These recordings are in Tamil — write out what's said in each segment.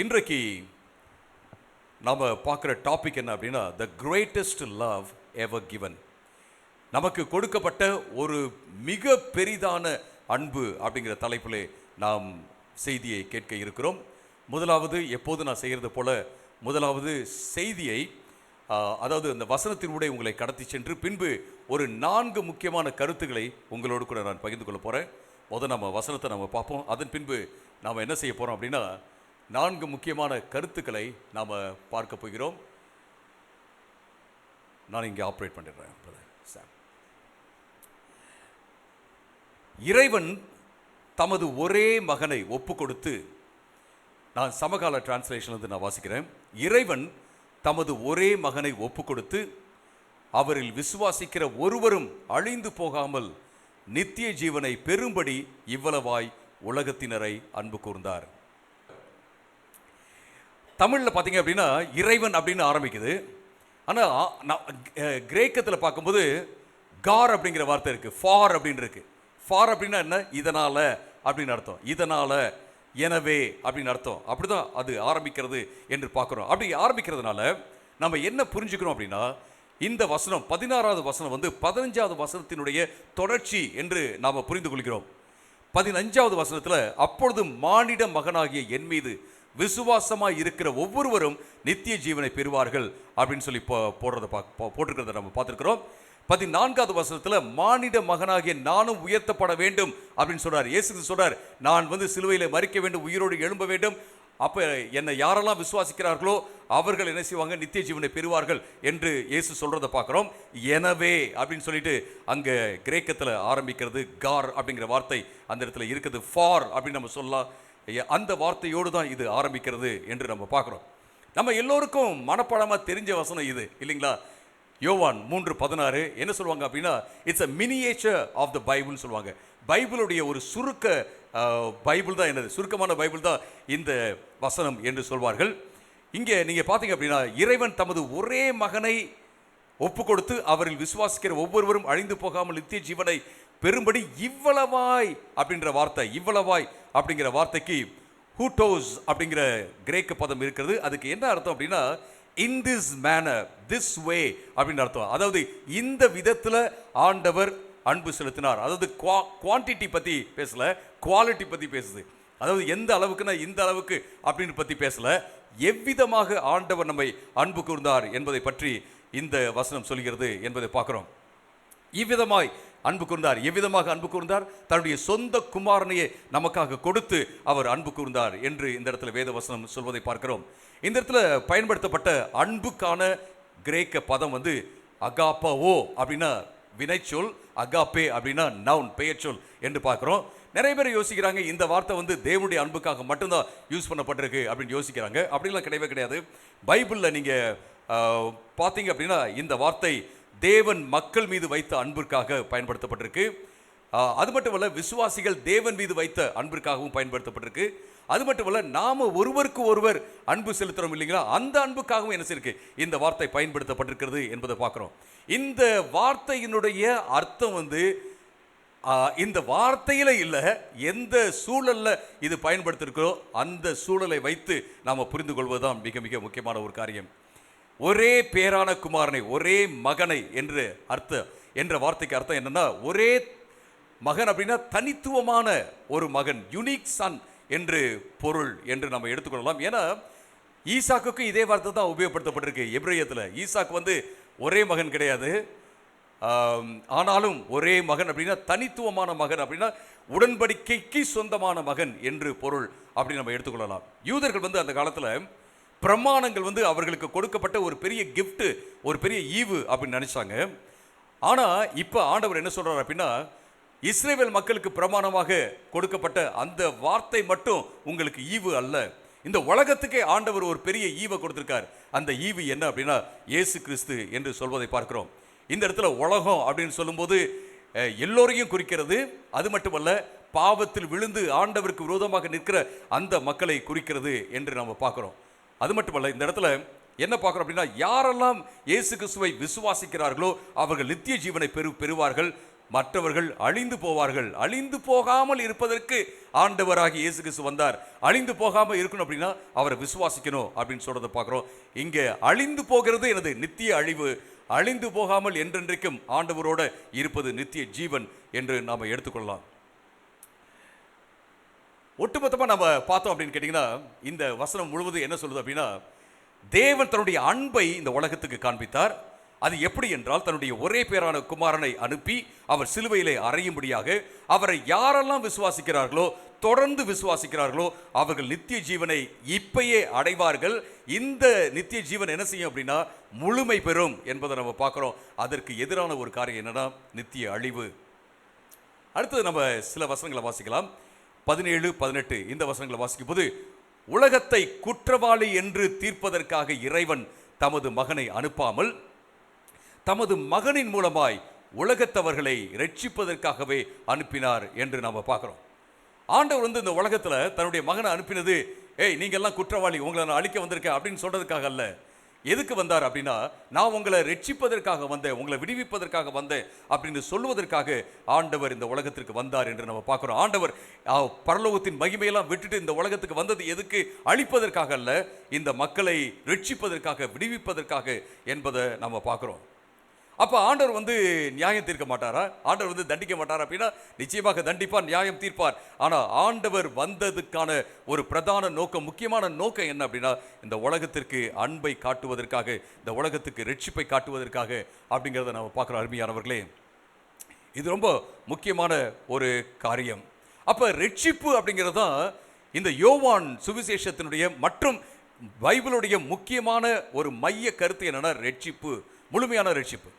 இன்றைக்கு நாம் பார்க்குற டாபிக் என்ன அப்படின்னா, the greatest love ever given. நமக்கு கொடுக்கப்பட்ட ஒரு மிக பெரிதான அன்பு அப்படிங்கிற தலைப்பிலே நாம் செய்தியை கேட்க இருக்கிறோம். முதலாவது, எப்போது நான் செய்கிறது போல முதலாவது செய்தியை, அதாவது அந்த வசனத்தினுடைய உங்களை கடத்தி சென்று பின்பு ஒரு 4 முக்கியமான கருத்துக்களை உங்களோடு கூட நான் பகிர்ந்து கொள்ள போகிறேன். முதல் நம்ம வசனத்தை நம்ம பார்ப்போம். அதன் பின்பு நாம் என்ன செய்ய போகிறோம் அப்படின்னா, 4 முக்கியமான கருத்துக்களை நாம் பார்க்க போகிறோம். நான் இங்கே ஆப்ரேட் பண்ணிடுறேன். இறைவன் தமது ஒரே மகனை ஒப்பு கொடுத்து, நான் சமகால டிரான்ஸ்லேஷன்லேருந்து நான் வாசிக்கிறேன். இறைவன் தமது ஒரே மகனை ஒப்பு கொடுத்து அவரில் விசுவாசிக்கிற ஒருவரும் அழிந்து போகாமல் நித்திய ஜீவனை பெறும்படி இவ்வளவாய் உலகத்தினரை அன்பு கூர்ந்தார். தமிழில் பார்த்தீங்க அப்படின்னா இறைவன் அப்படின்னு ஆரம்பிக்குது. ஆனால் கிரேக்கத்தில் பார்க்கும்போது கார் அப்படிங்கிற வார்த்தை இருக்குது, ஃபார் அப்படின்னு இருக்கு. ஃபார் அப்படின்னா என்ன? இதனால் அப்படின்னு அர்த்தம். இதனால், எனவே அப்படின்னு அர்த்தம். அப்படிதான் அது ஆரம்பிக்கிறது என்று பார்க்குறோம். அப்படி ஆரம்பிக்கிறதுனால நம்ம என்ன புரிஞ்சுக்கிறோம் அப்படின்னா, இந்த வசனம் 16வது வசனம் 15வது வசனத்தினுடைய தொடர்ச்சி என்று நாம் புரிந்து கொள்கிறோம். 15வது வசனத்தில், அப்பொழுது மானிட மகனாகிய என் மீது விசுவாசமாய் இருக்கிற ஒவ்வொருவரும் நித்திய ஜீவனை பெறுவார்கள் அப்படின்னு சொல்லி போட்டிருக்கிறத நம்ம பார்த்துருக்கிறோம். 14வது வசனத்தில், மானிட மகனாகிய நானும் உயர்த்தப்பட வேண்டும் அப்படின்னு சொல்றார். இயேசு சொல்றார், நான் சிலுவையில் மரிக்க வேண்டும், உயிரோடு எழும்ப வேண்டும். அப்போ என்னை யாரெல்லாம் விசுவாசிக்கிறார்களோ அவர்கள் என்ன செய்வாங்க? நித்திய ஜீவனை பெறுவார்கள் என்று இயேசு சொல்றதை பார்க்குறோம். எனவே அப்படின்னு சொல்லிட்டு அங்கே கிரேக்கத்தில் ஆரம்பிக்கிறது. கார் அப்படிங்கிற வார்த்தை அந்த இடத்துல இருக்குது. ஃபார் அப்படின்னு நம்ம சொல்லலாம். அந்த வார்த்தையோடு தான் இது ஆரம்பிக்கிறது என்று நம்ம பார்க்குறோம். நம்ம எல்லோருக்கும் மனப்பாடமாக தெரிஞ்ச வசனம் இது இல்லைங்களா? யோவான் 3:16 என்ன சொல்லுவாங்க அப்படின்னா, it's a miniature of the பைபிள்னு சொல்லுவாங்க. பைபிளுடைய ஒரு சுருக்க பைபிள் தான் என்னது, சுருக்கமான பைபிள் தான் இந்த வசனம் என்று சொல்வார்கள். இங்கே நீங்கள் பார்த்தீங்க அப்படின்னா, இறைவன் தமது ஒரே மகனை ஒப்பு கொடுத்து அவரில் விசுவாசிக்கிற ஒவ்வொருவரும் அழிந்து போகாமல் நித்திய ஜீவனை பெரும்படி இவ்வளவாய் அப்படின்ற வார்த்தை, இவ்வளவாய் அப்படிங்கிற வார்த்தைக்கு ஹூட்டோஸ் அப்படிங்கிற கிரேக்க பதம் இருக்கிறது. அதுக்கு என்ன அர்த்தம் அப்படின்னா, in this manor, this way அப்படின்னு அர்த்தம். அதாவது இந்த விதத்தில் ஆண்டவர் அன்பு செலுத்தினார். அதாவது குவான்டிட்டி பற்றி பேசல, குவாலிட்டி பற்றி பேசுது. அதாவது எந்த அளவுக்குன்னா இந்த அளவுக்கு அப்படின்னு பற்றி பேசல, எவ்விதமாக ஆண்டவர் நம்மை அன்பு கூர்ந்தார் என்பதை பற்றி இந்த வசனம் சொல்கிறது என்பதை பார்க்கிறோம். இவ்விதமாய் அன்பு கூர்ந்தார். எவ்விதமாக அன்பு கூர்ந்தார்? தன்னுடைய சொந்த குமாரனையே நமக்காக கொடுத்து அவர் அன்பு கூர்ந்தார் என்று இந்த இடத்துல வேத வசனம் சொல்வதை பார்க்கிறோம். இந்த இடத்துல பயன்படுத்தப்பட்ட அன்புக்கான கிரேக்க பதம் அகாப்போ அப்படின்னா வினைச்சொல், அகாப்பே அப்படின்னா நவுன், பெயர்ச்சொல் என்று பார்க்கிறோம். நிறைய பேர் யோசிக்கிறாங்க, இந்த வார்த்தை தேவனுடைய அன்புக்காக மட்டும்தான் யூஸ் பண்ணப்பட்டிருக்கு அப்படின்னு யோசிக்கிறாங்க. அப்படிலாம் கிடையவே கிடையாது. பைபிளில் நீங்கள் பார்த்தீங்க அப்படின்னா இந்த வார்த்தை தேவன் மக்கள் மீது வைத்த அன்பிற்காக பயன்படுத்தப்பட்டிருக்கு. அது மட்டுமல்ல, விசுவாசிகள் தேவன் மீது வைத்த அன்பிற்காகவும் பயன்படுத்தப்பட்டிருக்கு. அது மட்டுமல்ல, நாம ஒருவருக்கு ஒருவர் அன்பு செலுத்துறோம் இல்லைங்களா, அந்த அன்புக்காகவும் என்ன செய்யிருக்கு இந்த வார்த்தை பயன்படுத்தப்பட்டிருக்கிறது என்பதை பார்க்கிறோம். இந்த வார்த்தையினுடைய அர்த்தம் இந்த வார்த்தையில இல்லை, எந்த சூழல்ல இது பயன்படுத்திருக்கிறோ அந்த சூழலை வைத்து நாம் புரிந்து கொள்வதுதான் மிக மிக முக்கியமான ஒரு காரியம். ஒரே பேரான குமாரனை, ஒரே மகனை என்று அர்த்தம், என்ற வார்த்தைக்கு அர்த்தம் என்னன்னா, ஒரே மகன் அப்படின்னா தனித்துவமான ஒரு மகன், யூனிக் சன் என்று பொருள் என்று நம்ம எடுத்துக்கொள்ளலாம். ஏன்னா ஈசாக்கு இதே வார்த்தை தான் உபயோகப்படுத்தப்பட்டிருக்கு. எபிரேயத்தில் ஈசாக்கு ஒரே மகன் கிடையாது. ஆனாலும் ஒரே மகன் அப்படின்னா தனித்துவமான மகன், அப்படின்னா உடன்படிக்கைக்கு சொந்தமான மகன் என்று பொருள் அப்படின்னு நம்ம எடுத்துக்கொள்ளலாம். யூதர்கள் அந்த காலத்தில் பிரமாணங்கள் அவர்களுக்கு கொடுக்கப்பட்ட ஒரு பெரிய கிஃப்ட், ஒரு பெரிய ஈவு அப்படின்னு நினைச்சாங்க. ஆனால் இப்போ ஆண்டவர் என்ன சொல்றார் அப்படின்னா, இஸ்ரேல் மக்களுக்கு பிரமாணமாக கொடுக்கப்பட்ட அந்த வார்த்தை மட்டும் உங்களுக்கு ஈவு அல்ல, இந்த உலகத்துக்கே ஆண்டவர் ஒரு பெரிய ஈவை கொடுத்திருக்கார். அந்த ஈவு என்ன அப்படின்னா இயேசு கிறிஸ்து என்று சொல்வதை பார்க்கிறோம். இந்த இடத்துல உலகம் அப்படின்னு சொல்லும்போது எல்லோரையும் குறிக்கிறது. அது மட்டுமல்ல, பாவத்தில் விழுந்து ஆண்டவருக்கு விரோதமாக நிற்கிற அந்த மக்களை குறிக்கிறது என்று நம்ம பார்க்கிறோம். அது மட்டுமல்ல, இந்த இடத்துல என்ன பார்க்கிறோம் அப்படின்னா, யாரெல்லாம் இயேசு கிறிஸ்துவை விசுவாசிக்கிறார்களோ அவர்கள் நித்திய ஜீவனை பெறுவார்கள். மற்றவர்கள் அழிந்து போவார்கள். அழிந்து போகாமல் இருப்பதற்கு ஆண்டவராகிய இயேசு கிறிஸ்து வந்தார். அழிந்து போகாமல் இருக்கணும் அப்படின்னா அவரை விசுவாசிக்கணும் அப்படின்னு சொல்றதை பார்க்கிறோம். இங்கே அழிந்து போகிறது எனது நித்திய அழிவு, அழிந்து போகாமல் என்றென்றைக்கும் ஆண்டவரோட இருப்பது நித்திய ஜீவன் என்று நாம் எடுத்துக்கொள்ளலாம். ஒட்டுமொத்தமாக நம்ம பார்த்தோம் அப்படின்னு கேட்டிங்கன்னா, இந்த வசனம் முழுவதும் என்ன சொல்லுது அப்படின்னா, தேவன் தன்னுடைய அன்பை இந்த உலகத்துக்கு காண்பித்தார். அது எப்படி என்றால், தன்னுடைய ஒரே பேரான குமாரனை அனுப்பி அவர் சிலுவையிலே அறையும்படியாக அவரை யாரெல்லாம் விசுவாசிக்கிறார்களோ, தொடர்ந்து விசுவாசிக்கிறார்களோ அவர்கள் நித்திய ஜீவனை இப்பயே அடைவார்கள். இந்த நித்திய ஜீவன் என்ன செய்யும் அப்படின்னா முழுமை பெறும் என்பதை நம்ம பார்க்கிறோம். அதற்கு எதிரான ஒரு காரியம் என்னன்னா நித்திய அழிவு. அடுத்தது நம்ம சில வசனங்களை வாசிக்கலாம். 17, 18 இந்த வசனங்களை வாசிக்கும் போது, உலகத்தை குற்றவாளி என்று தீர்ப்பதற்காக இறைவன் தமது மகனை அனுப்பாமல் தமது மகனின் மூலமாய் உலகத்தவர்களை ரட்சிப்பதற்காகவே அனுப்பினார் என்று நாம பார்க்கிறோம். ஆண்டவர் வந்து இந்த உலகத்துல தன்னுடைய மகனை அனுப்பினது, ஏய் நீங்க எல்லாம் குற்றவாளி, உங்களை நான் அழிக்க வந்திருக்கேன் அப்படின்னு சொல்றதுக்காக அல்ல. எதுக்கு வந்தார் அப்படின்னா, நான் உங்களை ரட்சிப்பதற்காக வந்தேன், உங்களை விடுவிப்பதற்காக வந்தேன் அப்படின்னு சொல்லுவதற்காக ஆண்டவர் இந்த உலகத்திற்கு வந்தார் என்று நம்ம பார்க்கிறோம். ஆண்டவர் பரலோகத்தின் மகிமையெல்லாம் விட்டுட்டு இந்த உலகத்துக்கு வந்தது எதுக்கு? அழிப்பதற்காக அல்ல, இந்த மக்களை ரட்சிப்பதற்காக, விடுவிப்பதற்காக என்பதை நம்ம பார்க்கிறோம். அப்ப ஆண்டவர் வந்து நியாயம் தீர்க்க மாட்டாரா? ஆண்டவர் வந்து தண்டிக்க மாட்டாரா அப்படின்னா நிச்சயமாக தண்டிப்பார், நியாயம் தீர்ப்பார். ஆனா ஆண்டவர் வந்ததுக்கான ஒரு பிரதான நோக்கம், முக்கியமான நோக்கம் என்ன அப்படின்னா, இந்த உலகத்திற்கு அன்பை காட்டுவதற்காக, இந்த உலகத்துக்கு ரட்சிப்பை காட்டுவதற்காக அப்படிங்கிறத நம்ம பார்க்குறோம். அருமையானவர்களே, இது ரொம்ப முக்கியமான ஒரு காரியம். அப்ப ரட்சிப்பு அப்படிங்கிறது தான் இந்த யோவான் சுவிசேஷத்தினுடைய மற்றும் பைபிளுடைய முக்கியமான ஒரு மைய கருத்து. என்னன்னா ரட்சிப்பு, முழுமையான ரட்சிப்பு.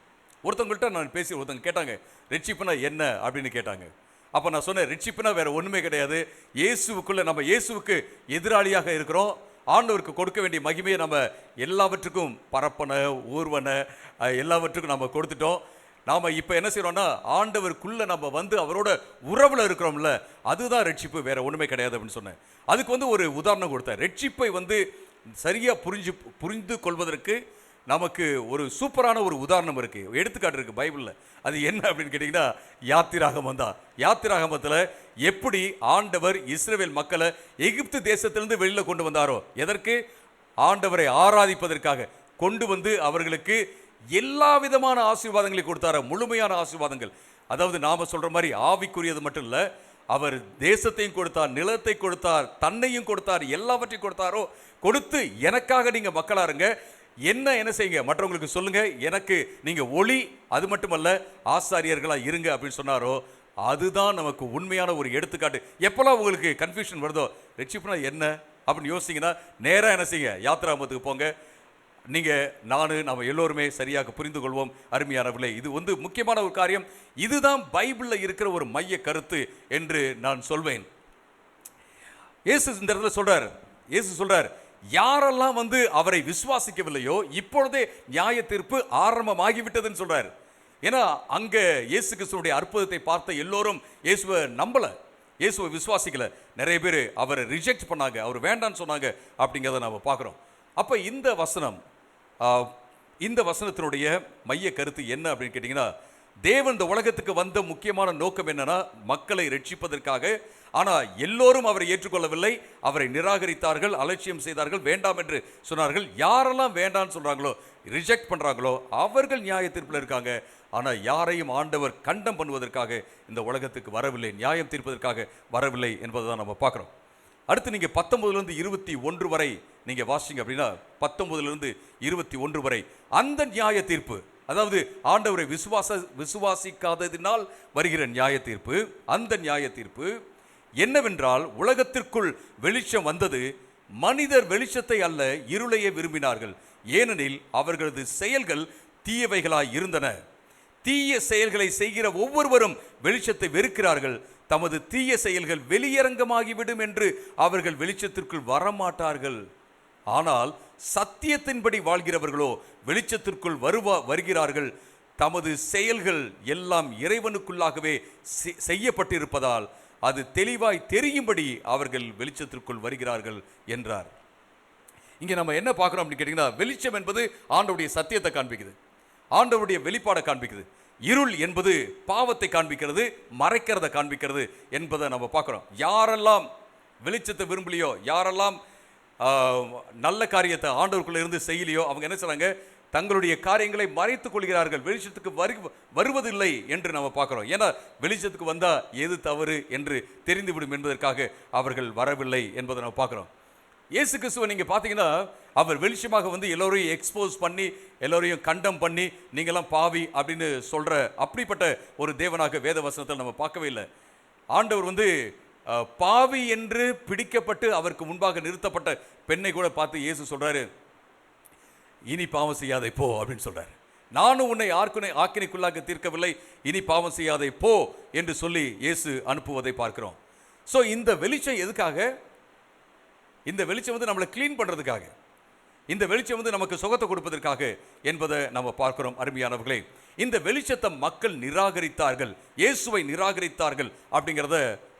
ஒருத்தவங்கள்ட்ட நான் பேசி ஒருத்தவங்க கேட்டாங்க, ரட்சிப்புனா என்ன அப்படின்னு கேட்டாங்க. அப்போ நான் சொன்னேன், ரட்சிப்புனா வேற ஒன்றுமே கிடையாது, இயேசுவுக்குள்ள நம்ம இயேசுவுக்கு எதிராளியாக இருக்கிறோம். ஆண்டவருக்கு கொடுக்க வேண்டிய மகிமையை நம்ம எல்லாவற்றுக்கும் பரப்பன ஊர்வன எல்லாவற்றுக்கும் நம்ம கொடுத்துட்டோம். நாம் இப்போ என்ன செய்கிறோம்னா ஆண்டவருக்குள்ளே நம்ம வந்து அவரோட உறவில் இருக்கிறோம்ல, அதுதான் ரட்சிப்பு, வேற ஒன்றுமே கிடையாது அப்படின்னு சொன்னேன். அதுக்கு வந்து ஒரு உதாரணம் கொடுத்தேன். ரட்சிப்பை வந்து சரியாக புரிந்து கொள்வதற்கு நமக்கு ஒரு சூப்பரான ஒரு உதாரணம் இருக்கு, எடுத்துக்காட்டு இருக்கு பைபிளில். அது என்ன அப்படின்னு கேட்டிங்கன்னா யாத்திராகமம் தான். யாத்திராகமத்தில் எப்படி ஆண்டவர் இஸ்ரவேல் மக்களை எகிப்து தேசத்திலிருந்து வெளியில் கொண்டு வந்தாரோ, எதற்கு? ஆண்டவரை ஆராதிப்பதற்காக கொண்டு வந்து அவர்களுக்கு எல்லா விதமான ஆசீர்வாதங்களை கொடுத்தாரோ, முழுமையான ஆசீர்வாதங்கள். அதாவது நாம சொல்ற மாதிரி ஆவிக்குரியது மட்டும் இல்லை, அவர் தேசத்தையும் கொடுத்தார், நிலத்தை கொடுத்தார், தன்னையும் கொடுத்தார், எல்லாவற்றையும் கொடுத்தாரோ. கொடுத்து எனக்காக நீங்க மக்களா இருங்க, என்ன செய்யுங்க, மற்றவங்களுக்கு சொல்லுங்க, எனக்கு நீங்க ஒளி, அது மட்டுமல்ல ஆசாரியர்களா இருங்க அப்படின்னு சொன்னாரோ. அதுதான் நமக்கு உண்மையான ஒரு எடுத்துக்காட்டு. எப்பெல்லாம் உங்களுக்கு கன்ஃபியூஷன் வருதோ, ரட்சிப்புனா என்ன அப்படின்னு யோசிச்சிங்கன்னா நேராக என்ன செய்யுங்க, யாத்திராகமத்துக்கு போங்க. நம்ம எல்லோருமே சரியாக புரிந்து கொள்வோம். அருமையானவர்களே, இது வந்து முக்கியமான ஒரு காரியம். இதுதான் பைபிளில் இருக்கிற ஒரு மைய கருத்து என்று நான் சொல்வேன். இயேசு இந்த இடத்துல சொல்றார், யாரெல்லாம் வந்து அவரை விசுவாசிக்கவில்லையோ இப்பொழுதே நியாய தீர்ப்பு ஆரம்பமாகிவிட்டதுன்னு சொல்றார். ஏன்னா அங்க இயேசு கிறிஸ்துவுடைய அற்புதத்தை பார்த்த எல்லோரும் இயேசுவை நம்பல, இயேசுவை விசுவாசிக்கல. நிறைய பேர் அவரை ரிஜெக்ட் பண்ணாங்க, அவர் வேண்டான்னு சொன்னாங்க அப்படிங்கிறத நம்ம பார்க்குறோம். அப்போ இந்த வசனத்தினுடைய மைய கருத்து என்ன அப்படின்னு கேட்டிங்கன்னா, தேவன் இந்த உலகத்துக்கு வந்த முக்கியமான நோக்கம் என்னன்னா மக்களை ரட்சிப்பதற்காக. ஆனால் எல்லோரும் அவரை ஏற்றுக்கொள்ளவில்லை, அவரை நிராகரித்தார்கள், அலட்சியம் செய்தார்கள், வேண்டாம் என்று சொன்னார்கள். யாரெல்லாம் வேண்டாம்னு சொல்றாங்களோ, ரிஜெக்ட் பண்றாங்களோ அவர்கள் நியாய தீர்ப்பில் இருக்காங்க. ஆனால் யாரையும் ஆண்டவர் கண்டம் பண்ணுவதற்காக இந்த உலகத்துக்கு வரவில்லை, நியாயம் தீர்ப்பதற்காக வரவில்லை என்பதை தான் நம்ம பார்க்குறோம். அடுத்து நீங்கள் 19 21 வரை நீங்கள் வாசிங்க அப்படின்னா, 19 21 வரை அந்த நியாய தீர்ப்பு, அதாவது ஆண்டவரை விசுவாசிக்காததினால் வருகிற நியாய தீர்ப்பு, அந்த நியாய தீர்ப்பு என்னவென்றால், உலகத்திற்குள் வெளிச்சம் வந்தது, மனிதர் வெளிச்சத்தை அல்ல இருளையே விரும்பினார்கள், ஏனெனில் அவர்களது செயல்கள் தீயவைகளாய் இருந்தன. தீய செயல்களை செய்கிற ஒவ்வொருவரும் வெளிச்சத்தை வெறுக்கிறார்கள், தமது தீய செயல்கள் வெளியரங்கமாகிவிடும் என்று அவர்கள் வெளிச்சத்திற்குள் வரமாட்டார்கள். ஆனால் சத்தியத்தின்படி வாழ்கிறவர்களோ வெளிச்சத்திற்குள் வருகிறார்கள், தமது செயல்கள் எல்லாம் இறைவனுக்குள்ளாகவே செய்யப்பட்டிருப்பதால் அது தெளிவாய் தெரியும்படி அவர்கள் வெளிச்சத்திற்குள் வருகிறார்கள் என்றார். இங்கே நம்ம என்ன பார்க்கிறோம் அப்படின்னு கேட்டீங்கன்னா, வெளிச்சம் என்பது ஆண்டவருடைய சத்தியத்தை காண்பிக்குது, ஆண்டவருடைய வெளிப்பாடை காண்பிக்குது. இருள் என்பது பாவத்தை காண்பிக்கிறது, மறைக்கிறத காண்பிக்கிறது என்பதை நம்ம பார்க்கிறோம். யாரெல்லாம் வெளிச்சத்தை விரும்பலையோ, யாரெல்லாம் நல்ல காரியத்தை ஆண்டவருக்குள்ள இருந்து செய்யலையோ, அவங்க என்ன சொல்றாங்க, தங்களுடைய காரியங்களை மறைத்துக் கொள்கிறார்கள், வெளிச்சத்துக்கு வருவதில்லை என்று நம்ம பார்க்கிறோம். ஏன்னா வெளிச்சத்துக்கு வந்தா எது தவறு என்று தெரிந்துவிடும் என்பதற்காக அவர்கள் வரவில்லை என்பதை நம்ம பார்க்கிறோம். இயேசு கிறிஸ்துவை நீங்க பார்த்தீங்கன்னா, அவர் வெளிச்சமாக வந்து எல்லோரையும் எக்ஸ்போஸ் பண்ணி, எல்லோரையும் கண்டம் பண்ணி, நீங்களாம் பாவி அப்படின்னு சொல்ற அப்படிப்பட்ட ஒரு தேவனாக வேத வசனத்தில் நம்ம பார்க்கவே இல்லை. ஆண்டவர் வந்து பாவி என்று பிடிக்கப்பட்டு அவருக்கு முன்பாக நிறுத்தப்பட்ட பெண்ணை கூட பார்த்து இயேசு சொல்றாரு, இனி பாவம் செய்யாதே போ அப்படின்னு சொல்றாரு. நானும் உன்னை ஆக்கினைக்குள்ளாக தீர்க்கவில்லை, இனி பாவம் செய்யாதே போ என்று சொல்லி இயேசு அனுப்புவதை பார்க்கிறோம். ஸோ இந்த வெளிச்சம் எதுக்காக? இந்த வெளிச்சம் வந்து நம்மளை கிளீன் பண்றதுக்காக, இந்த வெளிச்சம் வந்து நமக்கு சுகத்தை கொடுப்பதற்காக என்பதை நம்ம பார்க்கிறோம். அருமையானவர்களே, இந்த வெளிச்சத்தை மக்கள் நிராகரித்தார்கள், இயேசுவை நிராகரித்தார்கள் அப்படிங்கிறத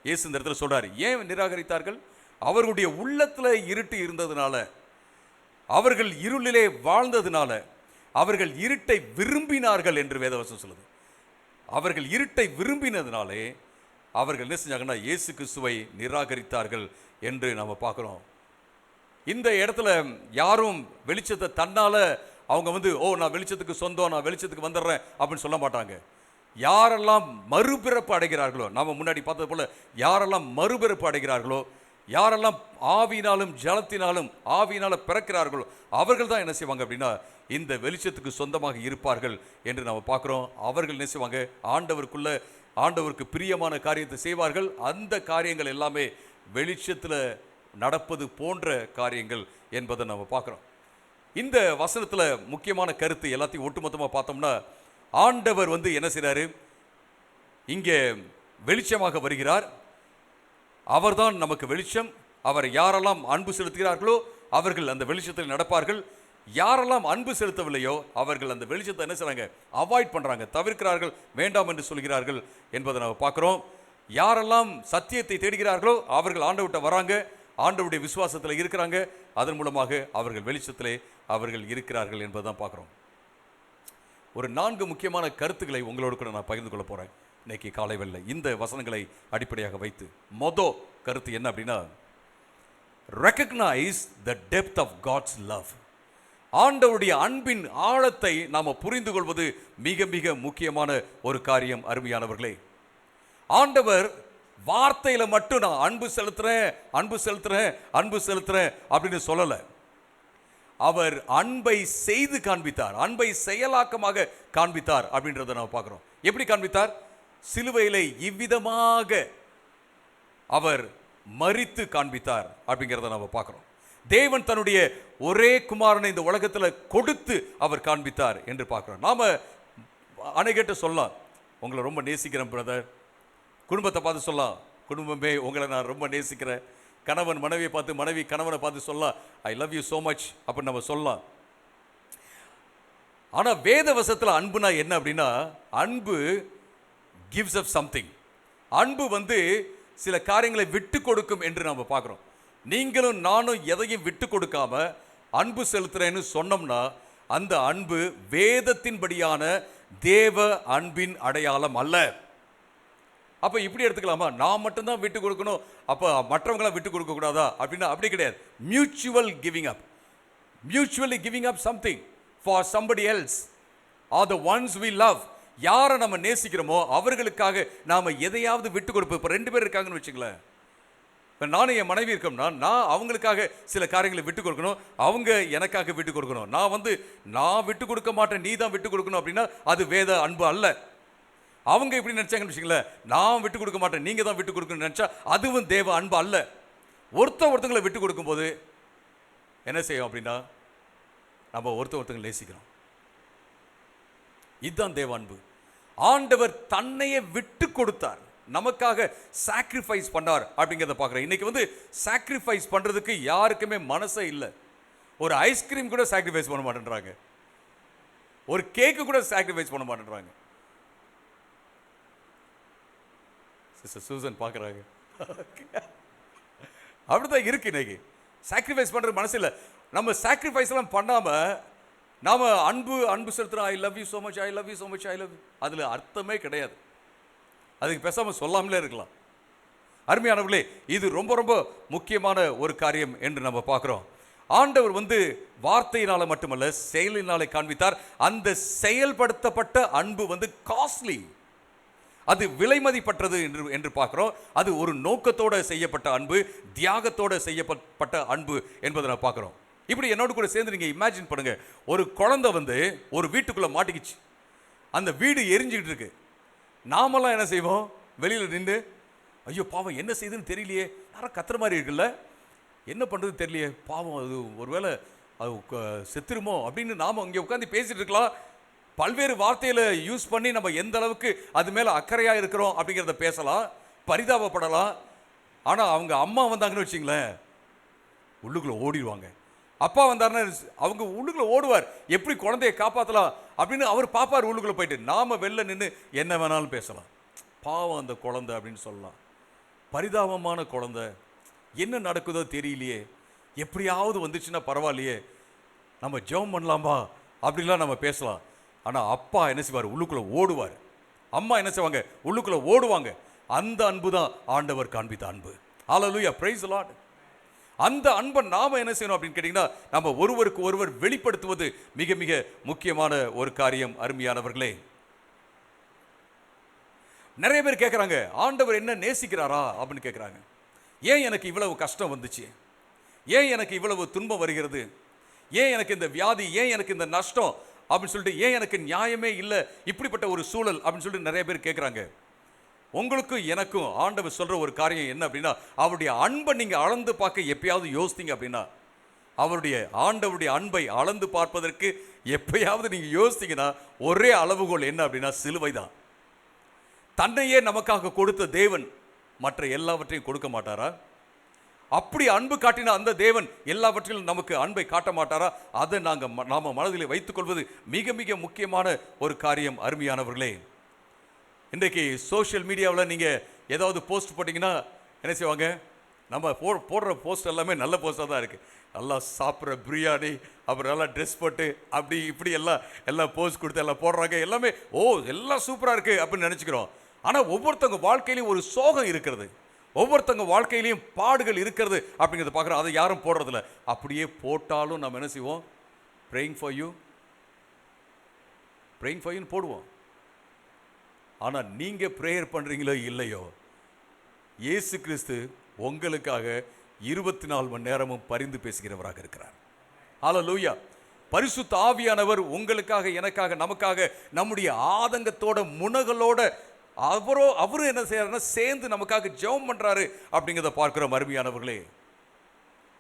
இயேசு இந்த இடத்துல சொல்றாரு. ஏன் நிராகரித்தார்கள்? அவர்களுடைய உள்ளத்துல இருட்டு இருந்ததுனால, அவர்கள் இருளிலே வாழ்ந்ததுனால, அவர்கள் இருட்டை விரும்பினார்கள் என்று வேதவசனம் சொல்லுது. அவர்கள் இருட்டை விரும்பினதுனாலே அவர்கள் என்ன செஞ்சாங்கன்னா இயேசு கிறிஸ்துவை நிராகரித்தார்கள் என்று நம்ம பார்க்கிறோம். இந்த இடத்துல யாரும் வெளிச்சத்தை தன்னால அவங்க வந்து நான் வெளிச்சத்துக்கு சொந்தம், நான் வெளிச்சத்துக்கு வந்துடுறேன் அப்படின்னு சொல்ல மாட்டாங்க. யாரெல்லாம் மறுபிறப்பு அடைகிறார்களோ, நாம முன்னாடி பார்த்தது போல யாரெல்லாம் மறுபிறப்பு அடைகிறார்களோ, யாரெல்லாம் ஆவியினாலும் ஜலத்தினாலும் ஆவியினால பிறக்கிறார்களோ, அவர்கள் தான் என்ன செய்வாங்க அப்படின்னா இந்த வெளிச்சத்துக்கு சொந்தமாக இருப்பார்கள் என்று நம்ம பார்க்கிறோம். அவர்கள் என்ன செய்வாங்க, ஆண்டவருக்கு பிரியமான காரியத்தை செய்வார்கள். அந்த காரியங்கள் எல்லாமே வெளிச்சத்தில் நடப்பது போன்ற காரியங்கள் என்பதை நம்ம பார்க்கிறோம். இந்த வசனத்தில் முக்கியமான கருத்து எல்லாத்தையும் ஒட்டுமொத்தமாக பார்த்தோம்னா, ஆண்டவர் வந்து என்ன செய்றாரு, இங்கே வெளிச்சமாக வருகிறார். அவர்தான் நமக்கு வெளிச்சம். அவர் யாரெல்லாம் அன்பு செலுத்துகிறார்களோ அவர்கள் அந்த வெளிச்சத்தில் நடப்பார்கள். யாரெல்லாம் அன்பு செலுத்தவில்லையோ அவர்கள் அந்த வெளிச்சத்தை என்ன செய்றாங்க, அவாய்ட் பண்றாங்க, தவிர்க்கிறார்கள், வேண்டாம் என்று சொல்கிறார்கள் என்பதை நம்ம பார்க்கிறோம். யாரெல்லாம் சத்தியத்தை தேடுகிறார்களோ அவர்கள் ஆண்டவர்கிட்ட வராங்க, ஆண்டவருடைய விசுவாசத்தில் இருக்கிறாங்க, அதன் மூலமாக அவர்கள் வெளிச்சத்திலே அவர்கள் இருக்கிறார்கள் என்பதுதான் பார்க்கிறோம். ஒரு 4 முக்கியமான கருத்துக்களை உங்களோடு கூட நான் பகிர்ந்து கொள்ள போறேன் இன்னைக்கு காலை வேளையில, இந்த வசனங்களை அடிப்படையாக வைத்து. மொதல் கருத்து என்ன அப்படின்னா, recognize the depth of God's love. ஆண்டவருடைய அன்பின் ஆழத்தை நாம புரிந்து கொள்வது மிக மிக முக்கியமான ஒரு காரியம். அருமையானவர்களே, ஆண்டவர் வார்த்தையில மட்டும் நான் அன்பு செலுத்துறேன் அப்படின்னு சொல்லல. அவர் அன்பை செய்து காண்பித்தார், அன்பை செயலாக்கமாக காண்பித்தார் அப்படின்றத நம்ம பார்க்கிறோம். எப்படி காண்பித்தார்? சிலுவையிலே இவ்விதமாக அவர் மரித்து காண்பித்தார் அப்படிங்கிறத நம்ம பார்க்கிறோம். தேவன் தன்னுடைய ஒரே குமாரனை இந்த உலகத்தில் கொடுத்து அவர் காண்பித்தார் என்று பார்க்கிறோம். நாம அனைகிட்ட சொல்லலாம், உங்களை ரொம்ப நேசிக்கிறேன் பிரதர். குடும்பத்தை பார்த்து சொல்லலாம், குடும்பமே உங்களை நான் ரொம்ப நேசிக்கிறேன். கணவன் மனைவியை பார்த்து, மனைவி கணவனை பார்த்து சொல்லலாம், ஐ லவ் யூ so much அப்படின்னு நம்ம சொல்லலாம். ஆனா வேத வசனத்தில் அன்புனா என்ன அப்படின்னா, அன்பு gives up something. அன்பு வந்து சில காரியங்களை விட்டு கொடுக்கும் என்று நம்ம பார்க்கிறோம். நீங்களும் நானும் எதையும் விட்டு கொடுக்காம அன்பு செலுத்துறேன்னு சொன்னோம்னா அந்த அன்பு வேதத்தின்படியான தேவ அன்பின் அடையாளம் அல்ல. அப்ப இப்படி எடுத்துக்கலாமா, நான் மட்டும்தான் விட்டு கொடுக்கணும், அப்ப மற்றவங்களாம் விட்டு கொடுக்க கூடாதா அப்படின்னா அப்படி கிடையாது. Mutual giving up, mutually giving up something for somebody else or the ones we love. யாரை நம்ம நேசிக்கிறோமோ அவர்களுக்காக நாம எதையாவது விட்டு கொடுப்போம். இப்போ 2 பேர் இருக்காங்கன்னு வச்சுங்களேன், இப்போ நானும் என் மனைவி இருக்கோம்னா நான் அவங்களுக்காக சில காரியங்களை விட்டு கொடுக்கணும், அவங்க எனக்காக விட்டு கொடுக்கணும். நான் விட்டு கொடுக்க மாட்டேன், நீ தான் விட்டு கொடுக்கணும் அப்படின்னா அது வேத அன்பு அல்ல. அவங்க இப்படி நினைச்சாங்கன்னு வச்சுங்களேன், நான் விட்டு கொடுக்க மாட்டேன், நீங்க தான் விட்டு கொடுக்கணும்னு நினைச்சா அதுவும் தேவ அன்பு அல்ல. ஒருத்தங்களை விட்டு கொடுக்கும்போது என்ன செய்யும் அப்படின்னா நம்ம ஒருத்தங்களை நேசிக்கிறோம். இதுதான் தேவ அன்பு. ஆண்டவர் தன்னையே விட்டு கொடுத்தார், நமக்காக சாக்ரிஃபைஸ் பண்ணார் அப்படிங்கிறத பார்க்குறேன். இன்னைக்கு வந்து சாக்ரிஃபைஸ் பண்ணுறதுக்கு யாருக்குமே மனசே இல்லை. ஒரு ஐஸ்கிரீம் கூட சாக்ரிஃபைஸ் பண்ண மாட்டேன்றாங்க, ஒரு கேக்கு கூட சாக்ரிஃபைஸ் பண்ண மாட்டேன்றாங்க. சிஸ்டர் சூசன் பார்க்குறாங்க, அப்படிதான் இருக்கு இன்னைக்கு. சாக்ரிஃபைஸ் பண்ணுறது மனசு இல்லை. நம்ம சாக்ரிஃபைஸ் எல்லாம் பண்ணாமல் நாம அன்பு அன்பு செலுத்துறோம், I love you so much, I love you so much, I love you, அதுல அர்த்தமே கிடையாது. அதுக்கு பேசாம சொல்லாமலே இருக்கலாம். அருமையானவர்களே, இது ரொம்ப ரொம்ப முக்கியமான ஒரு காரியம் என்று நம்ம பார்க்கிறோம். ஆண்டவர் வார்த்தையினால மட்டுமல்ல செயலினாலே காண்பித்தார். அந்த செயல்படுத்தப்பட்ட அன்பு காஸ்ட்லி, அது விலைமதிப்பற்றது என்று பார்க்கிறோம். அது ஒரு நோக்கத்தோட செய்யப்பட்ட அன்பு, தியாகத்தோட செய்யப்பட்ட அன்பு என்பதை நான் பார்க்கிறோம். இப்படி என்னோடு கூட சேர்ந்து நீங்க இமேஜின் பண்ணுங்க, ஒரு குழந்தை ஒரு வீட்டுக்குள்ள மாட்டிக்கிச்சு, அந்த வீடு எரிஞ்சுக்கிட்டு இருக்கு. நாமெல்லாம் என்ன செய்வோம்? வெளியில நின்று, ஐயோ பாவம் என்ன செய்யுதுன்னு தெரியலையே, யாரும் கத்துற மாதிரி இருக்குல்ல, என்ன பண்றது தெரியலையே, பாவம் அது ஒருவேளை அது செத்துருமோ அப்படின்னு நாம இங்கே உட்காந்து பேசிட்டு இருக்கலாம். பல்வேறு வார்த்தையில யூஸ் பண்ணி நம்ம எந்த அளவுக்கு அது மேல அக்கறையா இருக்கிறோம் அப்படிங்கிறத பேசலாம், பரிதாபப்படலாம். ஆனா அவங்க அம்மா வந்தாங்கன்னு வச்சுங்களேன், உள்ளுக்குள்ள ஓடிடுவாங்க. அப்பா வந்தாருன்னா அவங்க உள்ளுக்குள்ள ஓடுவார், எப்படி குழந்தைய காப்பாற்றலாம் அப்படின்னு அவர் பாப்பார். உள்ளுக்குள்ள போயிட்டு நாம வெளில நின்று என்ன வேணாலும் பேசலாம். பாவம் அந்த குழந்தை அப்படின்னு சொல்லலாம், பரிதாபமான குழந்தை, என்ன நடக்குதோ தெரியலையே, எப்படியாவது வந்துச்சுன்னா பரவாயில்லையே, நம்ம ஜெபம் பண்ணலாமா அப்படின்லாம் நம்ம பேசலாம். ஆனால் அப்பா என்ன செய்வார்? உள்ளுக்குள்ள ஓடுவார். அம்மா என்ன செய்வாங்க? உள்ளுக்குள்ள ஓடுவாங்க. அந்த அன்பு தான் ஆண்டவர் காண்பித்த அன்பு. ஹல்லேலூயா, பிரைஸ் தி லார்ட். அந்த அன்பை நாம என்ன செய்யணும் அப்படின்னு கேட்டீங்கன்னா, நம்ம ஒருவருக்கு ஒருவர் வெளிப்படுத்துவது மிக மிக முக்கியமான ஒரு காரியம். அருமையானவர்களே, நிறைய பேர் கேட்குறாங்க, ஆண்டவர் என்ன நேசிக்கிறாரா அப்படின்னு கேட்குறாங்க. ஏன் எனக்கு இவ்வளவு கஷ்டம் வந்துச்சு, ஏன் எனக்கு இவ்வளவு துன்பம் வருகிறது, ஏன் எனக்கு இந்த வியாதி, ஏன் எனக்கு இந்த நஷ்டம் அப்படின்னு சொல்லிட்டு, ஏன் எனக்கு நியாயமே இல்லை இப்படிப்பட்ட ஒரு சூழல் அப்படின்னு சொல்லிட்டு நிறைய பேர் கேட்குறாங்க. உங்களுக்கும் எனக்கும் ஆண்டவர் சொல்ற ஒரு காரியம் என்ன அப்படின்னா, அவருடைய அன்பை நீங்க அளந்து பார்க்க எப்பயாவது யோசித்தீங்க அப்படின்னா, ஆண்டவருடைய அன்பை அளந்து பார்ப்பதற்கு எப்பயாவது நீங்க யோசித்தீங்கன்னா, ஒரே அளவுகோல் என்ன அப்படின்னா சிலுவை தான். தன்னையே நமக்காக கொடுத்த தேவன் மற்ற எல்லாவற்றையும் கொடுக்க மாட்டாரா? அப்படி அன்பு காட்டின அந்த தேவன் எல்லாவற்றிலும் நமக்கு அன்பை காட்ட மாட்டாரா? அதை நாம மனதில் வைத்துக் கொள்வது மிக மிக முக்கியமான ஒரு காரியம். அருமையானவர்களே, இன்றைக்கு சோஷியல் மீடியாவில் நீங்கள் ஏதாவது போஸ்ட் போட்டிங்கன்னா என்ன செய்வாங்க? நம்ம போடுற போஸ்ட் எல்லாமே நல்ல போஸ்டாக தான் இருக்குது. நல்லா சாப்பிட்ற பிரியாணி, அப்புறம் நல்லா ட்ரெஸ் போட்டு அப்படி இப்படி எல்லாம் போஸ்ட் கொடுத்து எல்லாம் போடுறாங்க. எல்லாமே எல்லாம் சூப்பராக இருக்குது அப்படின்னு நினச்சிக்கிறோம். ஆனால் ஒவ்வொருத்தவங்க வாழ்க்கையிலையும் ஒரு சோகம் இருக்கிறது, ஒவ்வொருத்தவங்க வாழ்க்கையிலையும் பாடுகள் இருக்கிறது அப்படிங்கிறத பார்க்குறோம். அதை யாரும் போடுறதில்ல. அப்படியே போட்டாலும் நம்ம என்ன செய்வோம்? ப்ரேயிங் ஃபார் யூன்னு போடுவோம். ஆனால் நீங்கள் ப்ரேயர் பண்ணுறீங்களோ இல்லையோ, இயேசு கிறிஸ்து உங்களுக்காக 24 மணி நேரமும் பரிந்து பேசுகிறவராக இருக்கிறார். ஹல்லேலூயா. பரிசுத்த ஆவியானவர் உங்களுக்காக, எனக்காக, நமக்காக நம்முடைய ஆதங்கத்தோட முனகளோட அவரும் என்ன செய்யறாருன்னா சேர்ந்து நமக்காக ஜெபம் பண்றாரு அப்படிங்கிறத பார்க்கிறோம். அருமையானவர்களே,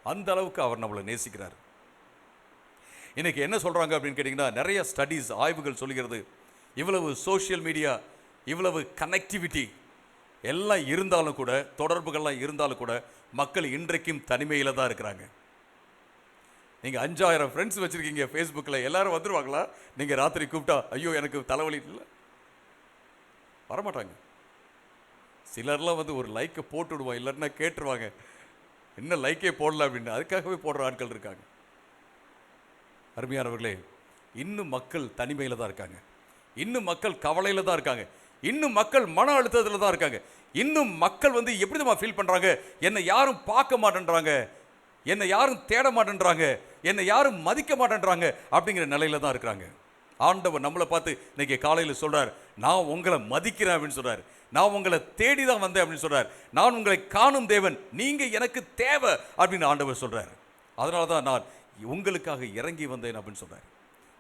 அந்த அளவுக்கு அவர் நம்மளை நேசிக்கிறார். இன்னைக்கு என்ன சொல்றாங்க அப்படின்னு கேட்டீங்கன்னா, நிறைய ஸ்டடீஸ், ஆய்வுகள் சொல்லுகிறது, இவ்வளவு சோஷியல் மீடியா, இவ்வளவு கனெக்டிவிட்டி எல்லாம் இருந்தாலும் கூட, தொடர்புகள்லாம் இருந்தாலும் கூட, மக்கள் இன்றைக்கும் தனிமையில் தான் இருக்கிறாங்க. நீங்கள் 5000 ஃப்ரெண்ட்ஸ் வச்சுருக்கீங்க ஃபேஸ்புக்கில், எல்லாரும் வந்துடுவாங்களா? நீங்கள் ராத்திரி கூப்பிட்டா, ஐயோ எனக்கு தலைவலி இல்லை, வரமாட்டாங்க. சிலர்லாம் ஒரு லைக்கை போட்டு விடுவோம், இல்லைன்னா கேட்டுருவாங்க, என்ன லைக்கே போடல அப்படின்னு. அதுக்காகவே போடுற ஆட்கள் இருக்காங்க. அருமையானவர்களே, இன்னும் மக்கள் தனிமையில் தான் இருக்காங்க, இன்னும் மக்கள் கவலையில் தான் இருக்காங்க, இன்னும் மக்கள் மன அழுத்தத்தில் தான் இருக்காங்க. இன்னும் மக்கள் எப்படி தான் ஃபீல் பண்ணுறாங்க? என்னை யாரும் பார்க்க மாட்டேன்றாங்க, என்னை யாரும் தேட மாட்டேன்றாங்க, என்னை யாரும் மதிக்க மாட்டேன்றாங்க அப்படிங்கிற நிலையில தான் இருக்கிறாங்க. ஆண்டவர் நம்மளை பார்த்து இன்னைக்கு காலையில் சொல்றார், நான் உங்களை மதிக்கிறேன் அப்படின்னு சொல்றாரு, நான் உங்களை தேடி தான் வந்தேன் அப்படின்னு சொல்றார், நான் உங்களை காணும் தேவன், நீங்க எனக்கு தேவை அப்படின்னு ஆண்டவர் சொல்றாரு. அதனால தான் நான் உங்களுக்காக இறங்கி வந்தேன் அப்படின்னு சொல்றாரு.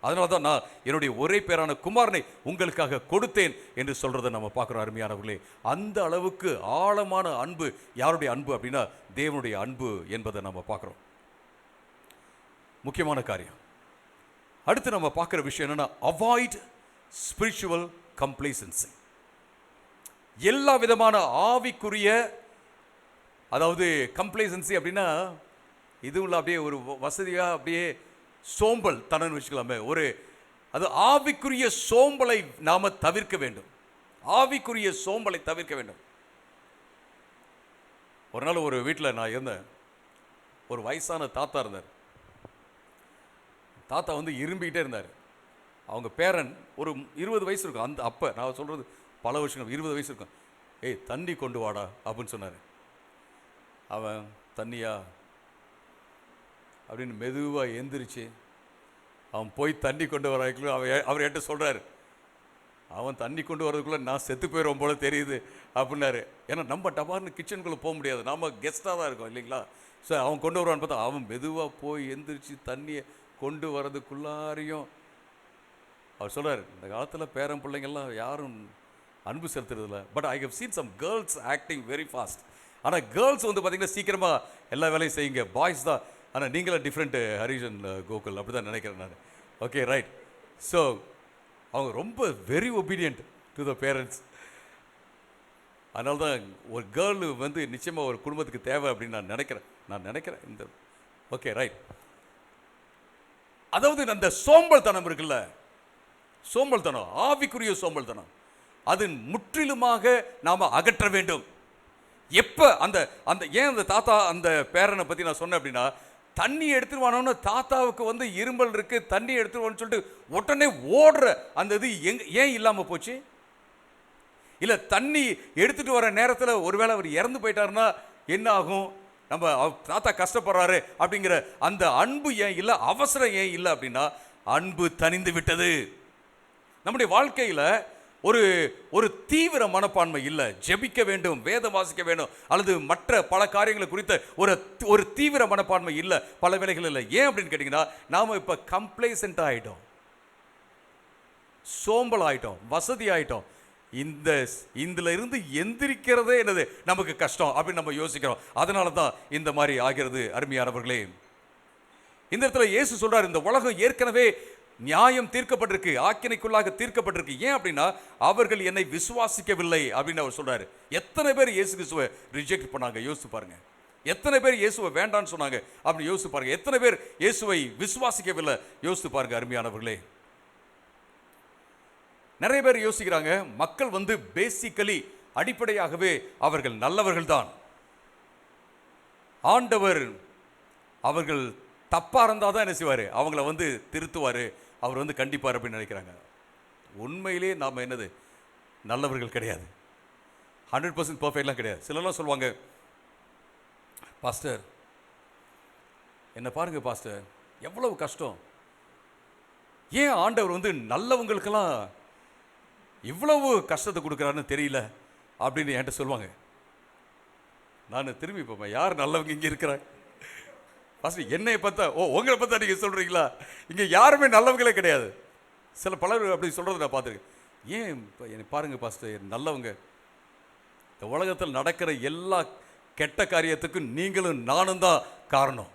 அதனால தான் நான் என்னுடைய ஒரே பேரான குமாரனை உங்களுக்காக கொடுத்தேன் என்று சொல்றதை நம்ம பார்க்குறோம். அருமையானவர்களே, அந்த அளவுக்கு ஆழமான அன்பு. யாருடைய அன்பு அப்படின்னா தேவனுடைய அன்பு என்பதை நம்ம பார்க்குறோம். முக்கியமான காரியம். அடுத்து நம்ம பார்க்குற விஷயம் என்னன்னா, அவாய்ட் ஸ்பிரிச்சுவல் கம்ப்ளேசன்சி. எல்லா விதமான ஆவிக்குரிய, அதாவது கம்ப்ளேசன்சி அப்படின்னா இதுவும் அப்படியே ஒரு வசதியாக அப்படியே சோம்பல் தனன்னு வச்சுக்கலாமே. அது ஆவிக்குரிய சோம்பலை நாம தவிர்க்க வேண்டும். ஆவிக்குரிய சோம்பலை தவிர்க்க வேண்டும். ஒரு நாள் ஒரு வீட்டில் நான் இருந்தேன். ஒரு வயசான தாத்தா இருந்தார். தாத்தா வந்து இரும்பிக்கிட்டே இருந்தார். அவங்க பேரன் ஒரு 20 வயசு இருக்கும். அந்த அப்போ நான் சொல்கிறது பல வருஷங்கள், 20 வயசு இருக்கும். ஏய் தண்ணி கொண்டு வாடா அப்படின்னு சொன்னார். அவன் தண்ணியா அப்படின்னு மெதுவாக எந்திரிச்சு அவன் போய் தண்ணி கொண்டு வராக்குள்ள அவர் என்கிட்ட சொல்கிறாரு, அவன் தண்ணி கொண்டு வரதுக்குள்ளே நான் செத்து போயிடுவோம் போல தெரியுது அப்படின்னாரு. ஏன்னா நம்ம டபார்னு கிச்சனுக்குள்ளே போக முடியாது, நம்ம கெஸ்ட்டாக தான் இருக்கோம் இல்லைங்களா. ஸோ அவன் கொண்டு வருவான்னு பார்த்தா அவன் மெதுவாக போய் எந்திரிச்சு தண்ணியை கொண்டு வரதுக்குள்ளாரையும் அவர் சொல்கிறார், இந்த காலத்தில் பேரன் பிள்ளைங்கள்லாம் யாரும் அன்பு செலுத்துறதில்ல. But I have seen some girls acting very fast. ஆனால் கேர்ள்ஸ் வந்து பார்த்திங்கன்னா சீக்கிரமாக எல்லா வேலையும் செய்யுங்க. பாய்ஸ் தான். ஆனால் நீங்களும் டிஃப்ரெண்ட்டு ஹரிஜன் கோகுல் அப்படி தான் நினைக்கிறேன் நான். Okay right. ஸோ அவங்க ரொம்ப very obedient to the parents. அதனால தான் ஒரு கேர்ள் வந்து நிச்சயமாக ஒரு குடும்பத்துக்கு தேவை அப்படின்னு நான் நினைக்கிறேன் இந்த. Okay right. அதாவது அந்த சோம்பல்தனம் இருக்குல்ல, சோம்பல்தனம், ஆவிக்குரிய சோம்பல்தனம், அது முற்றிலுமாக நாம் அகற்ற வேண்டும். எப்போ அந்த அந்த ஏன் அந்த தாத்தா அந்த பேரனை பற்றி நான் சொன்னேன் அப்படின்னா, தண்ணி எடுத்துருவானோன்னு தாத்தாவுக்கு வந்து இரும்பல் இருக்கு, தண்ணி எடுத்துருவான்னு சொல்லிட்டு உடனே ஓடுற அந்த இது ஏன் இல்லாமல் போச்சு? இல்லை தண்ணி எடுத்துட்டு வர நேரத்தில் ஒருவேளை அவர் இறந்து போயிட்டாருன்னா என்ன ஆகும்? நம்ம தாத்தா கஷ்டப்படுறாரு அப்படிங்கிற அந்த அன்பு ஏன் இல்லை, அவசரம் ஏன் இல்லை அப்படின்னா அன்பு தணிந்து விட்டது. நம்முடைய வாழ்க்கையில் ஒரு ஒரு தீவிர மனப்பான்மை இல்லை. ஜெபிக்க வேண்டும், வேதம் வாசிக்க வேண்டும், அல்லது மற்ற பல காரியங்களை குறித்த ஒரு தீவிர மனப்பான்மை இல்லை பல வேளைகள் இல்லை. ஏன் அப்படின்னு கேட்டிங்கன்னா நாம் இப்போ கம்ப்ளேசன்ட் ஆகிட்டோம், சோம்பல் ஆகிட்டோம், வசதி ஆகிட்டோம். இதுல இருந்து எந்திரிக்கிறதே என்னது நமக்கு கஷ்டம் அப்படின்னு நம்ம யோசிக்கிறோம். அதனால தான் இந்த மாதிரி ஆகிறது. அருமையானவர்களே, இந்த இடத்துல இயேசு சொல்றார், இந்த உலகம் ஏற்கனவே நியாயம் தீர்க்கப்பட்டிருக்கு, ஆக்கினைக்குள்ளாக தீர்க்கப்பட்டிருக்கு. ஏன் அப்படின்னா அவர்கள் என்னை விசுவாசிக்கவில்லை அப்படின்னு அவர் சொல்றாரு. எத்தனை பேர் இயேசு கிறிஸ்துவை ரிஜெக்ட் பண்ணாங்க யோசிச்சு பாருங்க. எத்தனை பேர் இயேசுவை வேண்டான்னு சொன்னாங்க அப்படின்னு யோசிச்சு பாருங்க. எத்தனை பேர் இயேசுவை விசுவாசிக்கவில்லை யோசிச்சு பாருங்க. அருமையானவர்களே, நிறைய பேர் யோசிக்கிறாங்க மக்கள் வந்து பேசிக்கலி அடிப்படையாகவே அவர்கள் நல்லவர்கள் தான், ஆண்டவர் அவர்கள் தப்பா இருந்தால் தான் என்ன செய்வார், அவங்கள வந்து திருத்துவார், அவர் வந்து கண்டிப்பார் அப்படின்னு நினைக்கிறாங்க. உண்மையிலே நாம் என்னது நல்லவர்கள் கிடையாது, 100% பர்ஃபெக்ட்லாம் கிடையாது. சிலர்லாம் சொல்லுவாங்க, பாஸ்டர் என்ன பாருங்க பாஸ்டர் எவ்வளவு கஷ்டம், ஏன் ஆண்டவர் வந்து நல்லவங்களுக்கெல்லாம் இவ்வளவு கஷ்டத்தை கொடுக்குறாருன்னு தெரியல அப்படின்னு என்கிட்ட சொல்லுவாங்க. நான் திரும்பி பார்ப்பேன், யார் நல்லவங்க இங்கே இருக்கிறாங்க? பாஸ்டர் என்னையை பார்த்தா, உங்களை பார்த்தா நீங்கள் சொல்கிறீங்களா? இங்கே யாருமே நல்லவங்களே கிடையாது. சில பலர் அப்படி சொல்கிறத நான் பார்த்துருக்கேன். ஏன் என்னை பாருங்கள் பாஸ்டர் நல்லவங்க, இந்த உலகத்தில் நடக்கிற எல்லா கெட்ட காரியத்துக்கும் நீங்களும் நானும் தான் காரணம்,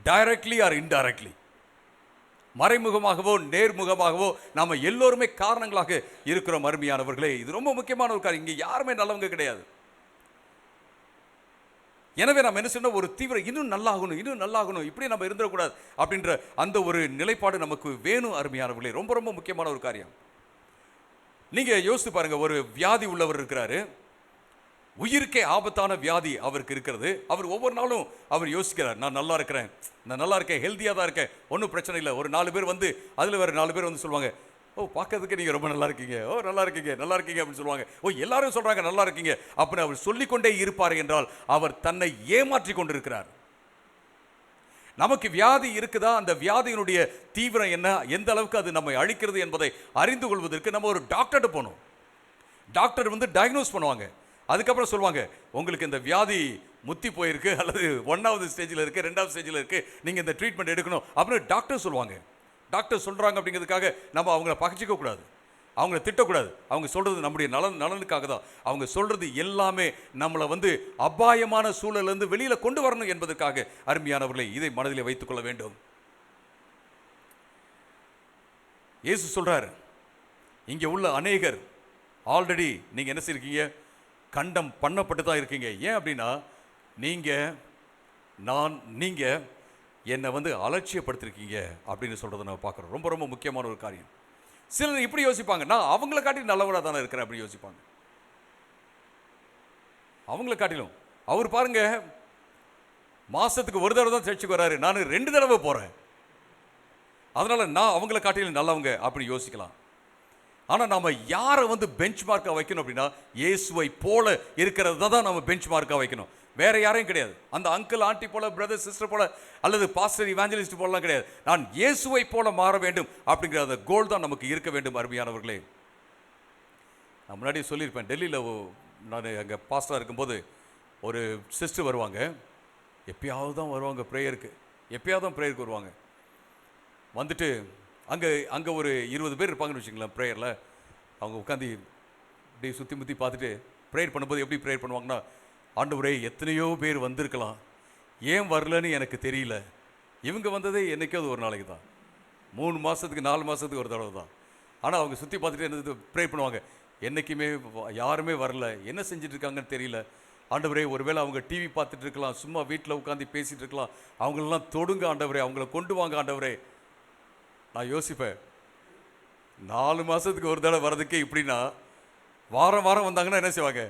டைரக்ட்லி ஆர் இன்டைரக்ட்லி, மறைமுகமாகவோ நேர்முகமாகவோ நாம் எல்லோருமே காரணங்களாக இருக்கிறோம். அருமையானவர்களே, இது ரொம்ப முக்கியமான ஒரு காரியம். இங்கே யாருமே நல்லவங்க கிடையாது. எனவே நாம் என்ன சொன்ன ஒரு தீவிர இன்னும் நல்லாகணும், இன்னும் நல்லாகணும், இப்படி நம்ம இருந்துடக்கூடாது அப்படின்ற அந்த ஒரு நிலைப்பாடு நமக்கு வேணும். அருமையானவர்களே, ரொம்ப ரொம்ப முக்கியமான ஒரு காரியம். நீங்கள் யோசித்து பாருங்க, ஒரு வியாதி உள்ளவர் இருக்கிறாரு, உயிருக்கே ஆபத்தான வியாதி அவருக்கு இருக்கிறது. அவர் ஒவ்வொரு நாளும் அவர் யோசிக்கிறார், நான் நல்லா இருக்கிறேன், நான் நல்லா இருக்கேன், ஹெல்த்தியாக தான் இருக்கேன், ஒன்றும் பிரச்சனை இல்லை. ஒரு 4 பேர் வந்து அதில் வேறு 4 பேர் வந்து சொல்லுவாங்க, பார்க்கறதுக்கு நீங்கள் ரொம்ப நல்லா இருக்கீங்க, நல்லா இருக்கீங்க, நல்லா இருக்கீங்க அப்படின்னு சொல்லுவாங்க. எல்லாரும் சொல்கிறாங்க நல்லா இருக்கீங்க அப்படின்னு அவர் சொல்லிக்கொண்டே இருப்பார் என்றால் அவர் தன்னை ஏமாற்றி கொண்டிருக்கிறார். நமக்கு வியாதி இருக்குதா, அந்த வியாதியினுடைய தீவிரம் என்ன, எந்த அளவுக்கு அது நம்மை அழிக்கிறது என்பதை அறிந்து கொள்வதற்கு நம்ம ஒரு டாக்டர்கிட்ட போகணும். டாக்டர் வந்து டயக்னோஸ் பண்ணுவாங்க, அதுக்கப்புறம் சொல்லுவாங்க, உங்களுக்கு இந்த வியாதி முத்தி போயிருக்கு, அல்லது 1வது ஸ்டேஜில் இருக்குது, 2வது ஸ்டேஜில் இருக்குது, நீங்கள் இந்த ட்ரீட்மெண்ட் எடுக்கணும் அப்படின்னு டாக்டர் சொல்லுவாங்க. டாக்டர் சொல்கிறாங்க அப்படிங்கிறதுக்காக நம்ம அவங்கள பகைச்சிக்க கூடாது, அவங்கள திட்டக்கூடாது. அவங்க சொல்கிறது நம்முடைய நலனுக்காக தான். அவங்க சொல்கிறது எல்லாமே நம்மளை வந்து அபாயமான சூழலிருந்து வெளியில் கொண்டு வரணும் என்பதற்காக. அருமையானவர்களை, இதை மனதில் வைத்துக் கொள்ள வேண்டும். இயேசு சொல்கிறார், இங்கே உள்ள அநேகர் ஆல்ரெடி நீங்கள் என்ன செய்யிருக்கீங்க, கண்டம் பண்ணப்பட்டு தான் இருக்கீங்க. ஏன் அப்படின்னா நீங்கள் என்னை வந்து அலட்சியப்படுத்திருக்கீங்க அப்படின்னு சொல்கிறத நம்ம பார்க்குறோம். ரொம்ப ரொம்ப முக்கியமான ஒரு காரியம். சிலர் இப்படி யோசிப்பாங்க, நான் அவங்கள காட்டி நல்லவராக தானே இருக்கிறேன் அப்படின்னு யோசிப்பாங்க. அவங்கள காட்டிலும் அவர் பாருங்க, மாதத்துக்கு ஒரு தடவை தான் சர்ச்சுக்கு வராரு, நான் 2 தடவை போகிறேன். அதனால நான் அவங்கள காட்டிலும் நல்லவங்க அப்படி யோசிக்கலாம். ஆனால் நம்ம யாரை வந்து பெஞ்ச் மார்க்காக வைக்கணும் அப்படின்னா, இயேசுவை போல இருக்கிறத தான் நம்ம பெஞ்ச் மார்க்காக வைக்கணும். வேற யாரையும் கிடையாது. அந்த அங்கிள் ஆண்டி போல, பிரதர் சிஸ்டர் போல, அல்லது பாஸ்டர் இவாஞ்சலிஸ்ட் போலலாம் கிடையாது. நான் இயேசுவை போல மாற வேண்டும் அப்படிங்கிற அந்த கோல் தான் நமக்கு இருக்க வேண்டும். அருமையானவர்களே, நான் முன்னாடி சொல்லியிருப்பேன், டெல்லியில் நான் அங்கே பாஸ்டராக இருக்கும்போது ஒரு சிஸ்டர் வருவாங்க. எப்பயாவது தான் வருவாங்க ப்ரேயருக்கு, எப்பயாவது தான் ப்ரேயருக்கு வருவாங்க. வந்துட்டு அங்கே ஒரு 20 பேர் இருப்பாங்கன்னு வச்சுங்களேன் ப்ரேயரில். அவங்க உட்காந்து இப்படி சுற்றி முற்றி பார்த்துட்டு ப்ரேயர் பண்ணும்போது எப்படி ப்ரேயர் பண்ணுவாங்கன்னா, ஆண்டவரே எத்தனையோ பேர் வந்திருக்கலாம், ஏன் வரலன்னு எனக்கு தெரியல. இவங்க வந்ததே என்றைக்காவது ஒரு நாளைக்கு தான், 3 மாதத்துக்கு 4 மாதத்துக்கு ஒரு தடவை தான். ஆனால் அவங்க சுற்றி பார்த்துட்டு என்ன ப்ரேயர் பண்ணுவாங்க, என்றைக்குமே யாருமே வரல, என்ன செஞ்சுட்டு இருக்காங்கன்னு தெரியல. ஆண்டவரே ஒருவேளை அவங்க டிவி பார்த்துட்டு இருக்கலாம், சும்மா வீட்டில் உட்காந்து பேசிகிட்டு இருக்கலாம், அவங்களெல்லாம் தொடுங்க ஆண்டவரே, அவங்கள கொண்டு வாங்க ஆண்டவரே. நான் யோசிப்பேன், 4 மாதத்துக்கு ஒரு தடவை வர்றதுக்கே இப்படின்னா, வாரம் வாரம் வந்தாங்கன்னா என்ன செய்வாங்க,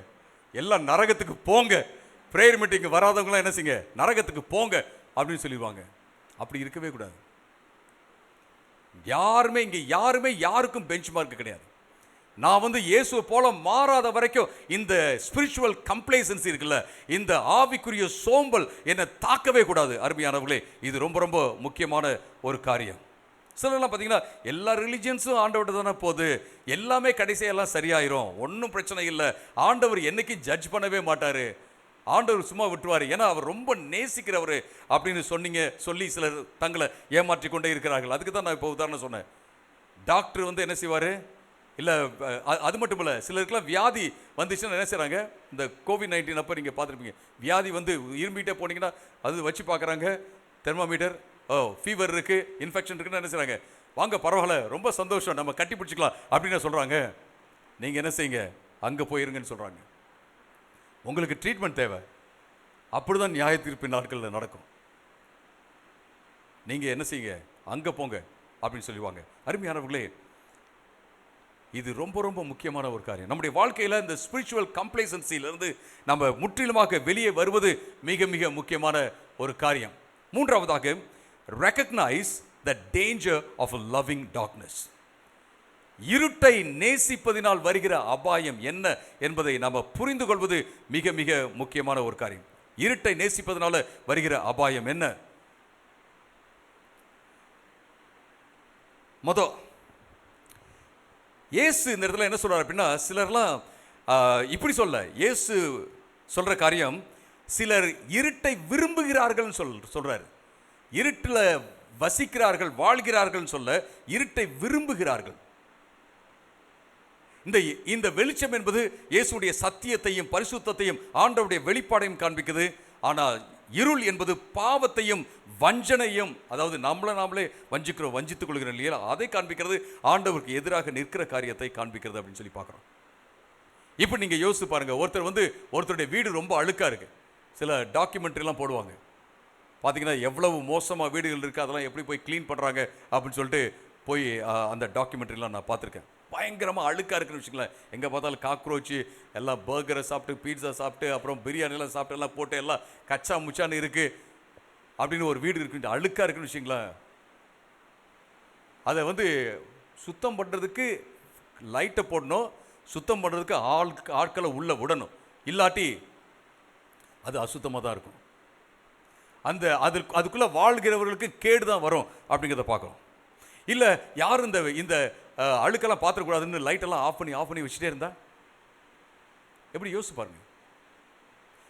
எல்லாம் நரகத்துக்கு போங்க, ப்ரேயர் மீட்டிங் வராதவங்களாம் என்ன செய்யுங்க, நரகத்துக்கு போங்க அப்படின்னு சொல்லிடுவாங்க. அப்படி இருக்கவே கூடாது. யாருமே யாருக்கும் பெஞ்ச் மார்க் கிடையாது. நான் வந்து இயேசுவை போல மாறாத வரைக்கும் இந்த ஸ்பிரிச்சுவல் கம்ப்ளைசன்சி இருக்குல்ல, இந்த ஆவிக்குரிய சோம்பல் என்னை தாக்கவே கூடாது. அருமையானவர்களே, இது ரொம்ப ரொம்ப முக்கியமான ஒரு காரியம். சிலர்லாம் பார்த்தீங்கன்னா எல்லா ரிலிஜியன்ஸும் ஆண்டவர்கிட்ட தானே போகுது, எல்லாமே கடைசியெல்லாம் சரியாயிரும், ஒன்றும் பிரச்சனை இல்லை, ஆண்டவர் என்னைக்கும் ஜட்ஜ் பண்ணவே மாட்டார், ஆண்டவர் சும்மா விட்டுருவார், ஏன்னா அவர் ரொம்ப நேசிக்கிறவர் அப்படின்னு சொல்லி சிலர் தங்களை ஏமாற்றி கொண்டே இருக்கிறார்கள். அதுக்கு தான் நான் இப்போ உதாரணம் சொன்னேன். டாக்டர் வந்து என்ன செய்வார், இல்லை அது மட்டும் இல்லை, சிலருக்குலாம் வியாதி வந்துச்சுன்னா என்ன செய்கிறாங்க, இந்த கோவிட்-19 அப்போ நீங்கள் பார்த்துருப்பீங்க, வியாதி வந்து இரும்பிகிட்டே போனீங்கன்னா அது வச்சு பார்க்குறாங்க, தெர்மாமீட்டர், ஃபீவர் இருக்குது, இன்ஃபெக்ஷன் இருக்குன்னு என்ன செய்கிறாங்க, வாங்க பரவாயில்ல, ரொம்ப சந்தோஷம், நம்ம கட்டி பிடிச்சிக்கலாம் அப்படின்னு சொல்கிறாங்க. நீங்கள் என்ன செய்யுங்க, அங்கே போயிருங்கன்னு சொல்கிறாங்க. உங்களுக்கு ட்ரீட்மெண்ட் தேவை, அப்படி தான் நியாய தீர்ப்பு நாட்களில் நடக்கும். நீங்கள் என்ன செய்யுங்க, அங்கே போங்க அப்படின்னு சொல்லுவாங்க. அருமையானவர்களே, இது ரொம்ப ரொம்ப முக்கியமான ஒரு காரியம். நம்முடைய வாழ்க்கையில் இந்த ஸ்பிரிச்சுவல் கம்ப்ளைசன்சியிலிருந்து நம்ம முற்றிலுமாக வெளியே வருவது மிக மிக முக்கியமான ஒரு காரியம். மூன்றாவதாக, recognize the danger of a loving darkness. இருட்டை நேசிப்பதினால் வருகிற அபாயம் என்ன என்பதை நாம் புரிந்து கொள்வது மிக மிக முக்கியமான ஒரு காரியம். இருட்டை நேசிப்பதனால வருகிற அபாயம் என்ன? இயேசு இந்த இடத்துல என்ன சொல்றாரு அப்படின்னா, சிலர்லாம் இப்படி சொல்ல, இயேசு சொல்ற காரியம், சிலர் இருட்டை விரும்புகிறார்கள் சொல்றாரு. இருட்டில் வசிக்கிறார்கள், வாழ்கிறார்கள் சொல்ல, இருட்டை விரும்புகிறார்கள். இந்த வெளிச்சம் என்பது இயேசுடைய சத்தியத்தையும் பரிசுத்தத்தையும் ஆண்டவருடைய வெளிப்பாடையும் காண்பிக்குது. ஆனால் இருள் என்பது பாவத்தையும் வஞ்சனையும், அதாவது நாமளே வஞ்சித்துக் கொள்கிறோம் இல்லையா, அதை காண்பிக்கிறது, ஆண்டவருக்கு எதிராக நிற்கிற காரியத்தை காண்பிக்கிறது அப்படின்னு சொல்லி பார்க்குறோம். இப்போ நீங்கள் யோசிச்சு பாருங்க, ஒருத்தருடைய வீடு ரொம்ப அழுக்கா இருக்கு, சில டாக்குமெண்ட்ரிலாம் போடுவாங்க, பார்த்தீங்கன்னா எவ்வளவு மோசமாக வீடுகள் இருக்குது, அதெல்லாம் எப்படி போய் க்ளீன் பண்ணுறாங்க அப்படின்னு சொல்லிட்டு போய் அந்த டாக்குமெண்ட்ரிலாம் நான் பார்த்துருக்கேன். பயங்கரமாக அழுக்காக இருக்குன்னு வச்சுக்கலாம், எங்கே பார்த்தாலும் காக்ரோச்சு, எல்லாம் பர்கரை சாப்பிட்டு, பீட்சா சாப்பிட்டு, அப்புறம் பிரியாணிலாம் சாப்பிட்டு, எல்லாம் போட்டு எல்லாம் கச்சா முச்சான்னு இருக்குது அப்படின்னு ஒரு வீடு இருக்கு, அழுக்காக இருக்குன்னு வச்சுங்களேன். அதை வந்து சுத்தம் பண்ணுறதுக்கு லைட்டை போடணும், சுத்தம் பண்ணுறதுக்கு ஆட்களை உள்ளே விடணும், இல்லாட்டி அது அசுத்தமாக தான் இருக்கும். அதுக்குள்ளே வாழ்கிறவர்களுக்கு கேடு தான் வரும் அப்படிங்கிறத பார்க்குறோம். இல்லை யாரும் இந்த அழுக்கெல்லாம் பார்த்துக்கூடாதுன்னு லைட்டெல்லாம் ஆஃப் பண்ணி வச்சுட்டே இருந்தா எப்படி, யோசிச்சு பாருங்க.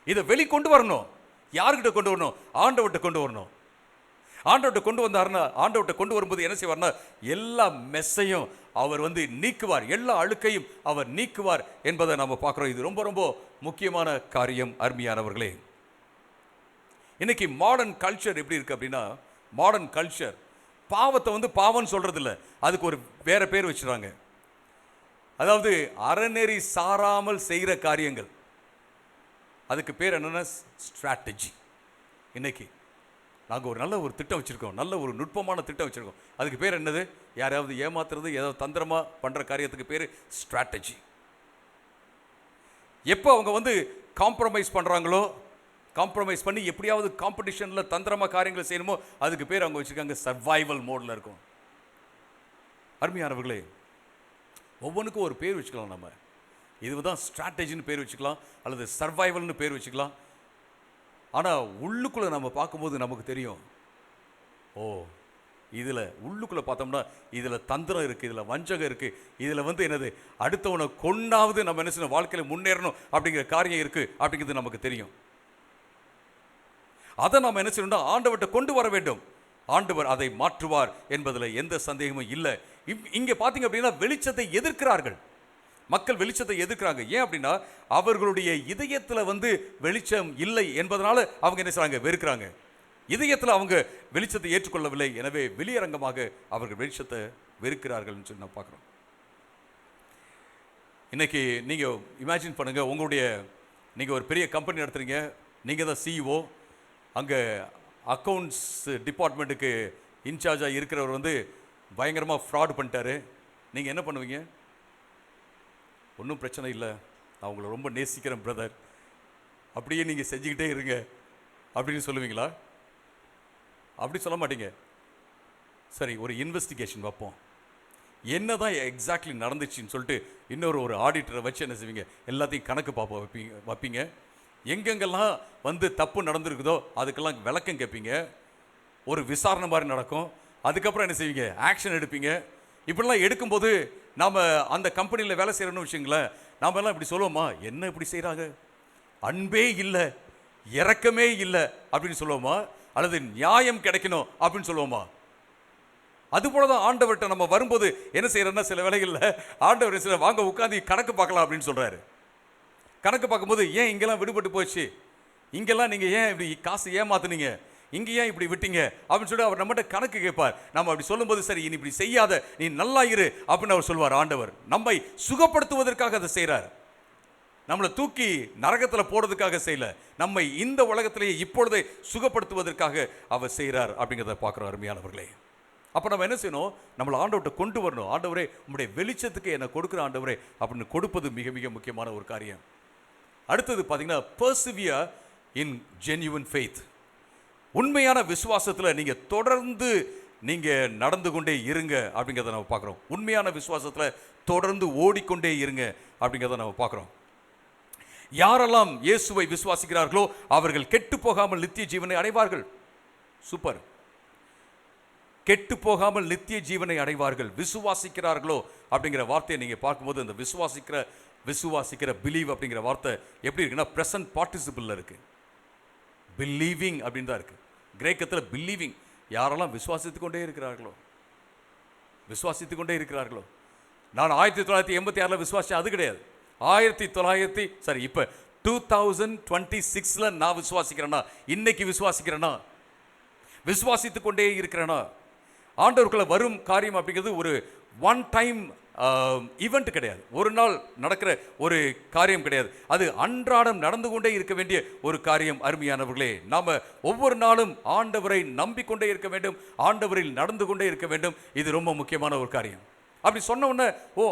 இதை வெளிக்கொண்டு வரணும். யாருக்கிட்ட கொண்டு வரணும்? ஆண்டவர்கிட்ட கொண்டு வரணும். ஆண்டவர்கிட்ட கொண்டு வந்தாருன்னா, ஆண்டவர்கிட்ட கொண்டு வரும்போது என்ன செய்வார்னா, எல்லா மெஸ்ஸையும் அவர் வந்து நீக்குவார், எல்லா அழுக்கையும் அவர் நீக்குவார் என்பதை நம்ம பார்க்குறோம். இது ரொம்ப ரொம்ப முக்கியமான காரியம். அருமையானவர்களே, இன்னைக்கு மாடர்ன் கல்ச்சர் எப்படி இருக்கு அப்படின்னா, மாடர்ன் கல்ச்சர் பாவத்தை வந்து பாவம்னு சொல்றது இல்லை, அதுக்கு ஒரு வேற பேர் வச்சுறாங்க. அதாவது அறநெறி சாராமல் செய்கிற காரியங்கள், அதுக்கு பேர் என்னன்னா ஸ்ட்ராட்டஜி. இன்னைக்கு நாங்கள் ஒரு நல்ல ஒரு திட்டம் வச்சுருக்கோம், நல்ல ஒரு நுட்பமான திட்டம் வச்சுருக்கோம், அதுக்கு பேர் என்னது? யாராவது ஏமாத்துறது, ஏதாவது தந்திரமாக பண்ணுற காரியத்துக்கு பேர் ஸ்ட்ராட்டஜி. எப்போ அவங்க வந்து காம்ப்ரமைஸ் பண்ணுறாங்களோ, காம்ப்ரமைஸ் பண்ணி எப்படியாவது காம்படிஷனில் தந்திரமாக காரியங்களை செய்யணுமோ, அதுக்கு பேர் அவங்க வச்சுருக்காங்க சர்வைவல் மோடில் இருக்கும். அருமையானவர்களே, ஒவ்வொன்றுக்கும் ஒரு பேர் வச்சுக்கலாம். நம்ம இதுதான் ஸ்ட்ராட்டஜின்னு பேர் வச்சுக்கலாம், அல்லது சர்வைவல்னு பேர் வச்சுக்கலாம். ஆனால் உள்ளுக்குள்ளே நம்ம பார்க்கும்போது நமக்கு தெரியும், ஓ இதில் உள்ளுக்குள்ளே பார்த்தோம்னா இதில் தந்திரம் இருக்குது, இதில் வஞ்சகம் இருக்குது, இதில் என்னது அடுத்தவனை கொண்டாவது நம்ம என்ன செய்யணும், வாழ்க்கையில் முன்னேறணும் அப்படிங்கிற காரியம் இருக்குது அப்படிங்கிறது நமக்கு தெரியும். அதை நம்ம என்ன செய்யணும்னா ஆண்டவர்கிட்ட கொண்டு வர வேண்டும். ஆண்டவர் அதை மாற்றுவார் என்பதில் எந்த சந்தேகமும் இல்லை. இங்கே பார்த்தீங்க அப்படின்னா வெளிச்சத்தை எதிர்க்கிறார்கள் மக்கள், வெளிச்சத்தை எதிர்க்கிறாங்க. ஏன் அப்படின்னா அவர்களுடைய இதயத்தில் வெளிச்சம் இல்லை என்பதனால அவங்க என்ன செய்றாங்க, வெறுக்கிறாங்க. இதயத்தில் அவங்க வெளிச்சத்தை ஏற்றுக்கொள்ளவில்லை, எனவே வெளியரங்கமாக அவர்கள் வெளிச்சத்தை வெறுக்கிறார்கள் சொல்லி நான் பார்க்குறோம். இன்னைக்கு நீங்கள் இமேஜின் பண்ணுங்கள், நீங்கள் ஒரு பெரிய கம்பெனி நடத்துறீங்க, நீங்கள் தான் சிஇஓ, அங்கே அக்கௌண்ட்ஸ் டிபார்ட்மெண்ட்டுக்கு இன்சார்ஜாக இருக்கிறவர் பயங்கரமாக ஃப்ராட் பண்ணிட்டாரு. நீங்கள் என்ன பண்ணுவீங்க? ஒன்றும் பிரச்சனை இல்லை, நான் உங்களை ரொம்ப நேசிக்கிறேன் பிரதர், அப்படியே நீங்கள் செஞ்சுக்கிட்டே இருங்க அப்படின்னு சொல்லுவீங்களா? அப்படி சொல்ல மாட்டீங்க. சரி, ஒரு இன்வெஸ்டிகேஷன் வைப்போம், என்ன தான் எக்ஸாக்ட்லி நடந்துச்சுன்னு சொல்லிட்டு ஒரு ஆடிட்டரை வச்சு என்ன செய்வீங்க, எல்லாத்தையும் கணக்கு வைப்பீங்க. எங்கெங்கெல்லாம் தப்பு நடந்திருக்குதோ அதுக்கெல்லாம் விளக்கம் கேட்பீங்க. ஒரு விசாரணை மாதிரி நடக்கும். அதுக்கப்புறம் என்ன செய்வீங்க, ஆக்ஷன் எடுப்பீங்க. இப்படிலாம் எடுக்கும்போது நாம் அந்த கம்பெனியில் வேலை செய்கிறோன்னு வச்சுங்களேன், நாம் எல்லாம் இப்படி சொல்லுவோமா, என்ன இப்படி செய்கிறாங்க, அன்பே இல்லை, இரக்கமே இல்லை அப்படின்னு சொல்லுவோமா, அல்லது நியாயம் கிடைக்கணும் அப்படின்னு சொல்லுவோமா? அதுபோல தான் ஆண்டவர்கிட்ட நம்ம வரும்போது என்ன செய்யறோம்னா, சில வேளைகளில் ஆண்டவர் சில வாங்க உட்காந்து கணக்கு பார்க்கலாம் அப்படின்னு சொல்கிறாரு. கணக்கு பார்க்கும்போது, ஏன் இங்கெல்லாம் விடுபட்டு போச்சு, இங்கெல்லாம் நீங்கள் ஏன் இப்படி காசு ஏமாத்துனீங்க, இங்கே ஏன் இப்படி விட்டீங்க அப்படின்னு சொல்லி அவர் நம்மகிட்ட கணக்கு கேட்பார். நம்ம அப்படி சொல்லும்போது, சரி இனி இப்படி செய்யாத, நீ நல்லா இரு அப்படின்னு அவர் சொல்வார். ஆண்டவர் நம்மை சுகப்படுத்துவதற்காக அதை செய்கிறார். நம்மளை தூக்கி நரகத்தில் போடுறதுக்காக செய்யல, நம்மை இந்த உலகத்திலேயே இப்பொழுதே சுகப்படுத்துவதற்காக அவர் செய்கிறார் அப்படிங்கிறத பார்க்குறோம் அருமையானவர்களே. அப்போ நம்ம என்ன செய்யணும், நம்மளை ஆண்டவர்கிட்ட கொண்டு வரணும். ஆண்டவரே உங்களுடைய வெளிச்சத்துக்கு என்னை கொடுக்குற ஆண்டவரே அப்படின்னு கொடுப்பது மிக மிக முக்கியமான ஒரு காரியம். அடுத்தது பார்த்தீங்கன்னா, பர்சிவியர் இன் ஜென்யூன் ஃபெய்த். உண்மையான விசுவாசத்தில் நீங்கள் தொடர்ந்து நீங்கள் நடந்து கொண்டே இருங்க அப்படிங்கிறத நம்ம பார்க்குறோம். உண்மையான விசுவாசத்தில் தொடர்ந்து ஓடிக்கொண்டே இருங்க அப்படிங்கிறத நம்ம பார்க்குறோம். யாரெல்லாம் இயேசுவை விசுவாசிக்கிறார்களோ அவர்கள் கெட்டு போகாமல் நித்திய ஜீவனை அடைவார்கள். சூப்பர். கெட்டு போகாமல் நித்திய ஜீவனை அடைவார்கள். விசுவாசிக்கிறார்களோ அப்படிங்கிற வார்த்தையை நீங்கள் பார்க்கும்போது, இந்த விசுவாசிக்கிற பிலீவ் அப்படிங்கிற வார்த்தை எப்படி இருக்குன்னா, ப்ரெசன்ட் பார்ட்டிசிபிளில் இருக்கு. பிலீவிங் அப்படின்னு தான் இருக்கு. கிரேக்கத்தில் பிலீவிங். யாரெல்லாம் விசுவாசித்துக் கொண்டே இருக்கிறார்களோ. நான் 1986 விசுவாசிச்சேன், அது கிடையாது. இப்போ 2026 நான் விசுவாசிக்கிறேன்னா, இன்னைக்கு விசுவாசிக்கிறேன்னா, விசுவாசித்துக் கொண்டே இருக்கிறேன்னா, ஆண்டவருக்குள்ள வரும் காரியம் அப்படிங்கிறது ஒரு ஒன் டைம் ஈவெண்ட் கிடையாது, ஒரு நாள் நடக்கிற ஒரு காரியம் கிடையாது. அது அன்றாடம் நடந்து கொண்டே இருக்க வேண்டிய ஒரு காரியம். அருமையானவர்களே, நாம் ஒவ்வொரு நாளும் ஆண்டவரை நம்பிக்கொண்டே இருக்க வேண்டும், ஆண்டவரில் நடந்து கொண்டே இருக்க வேண்டும். இது ரொம்ப முக்கியமான ஒரு காரியம். அப்படி சொன்ன உடனே,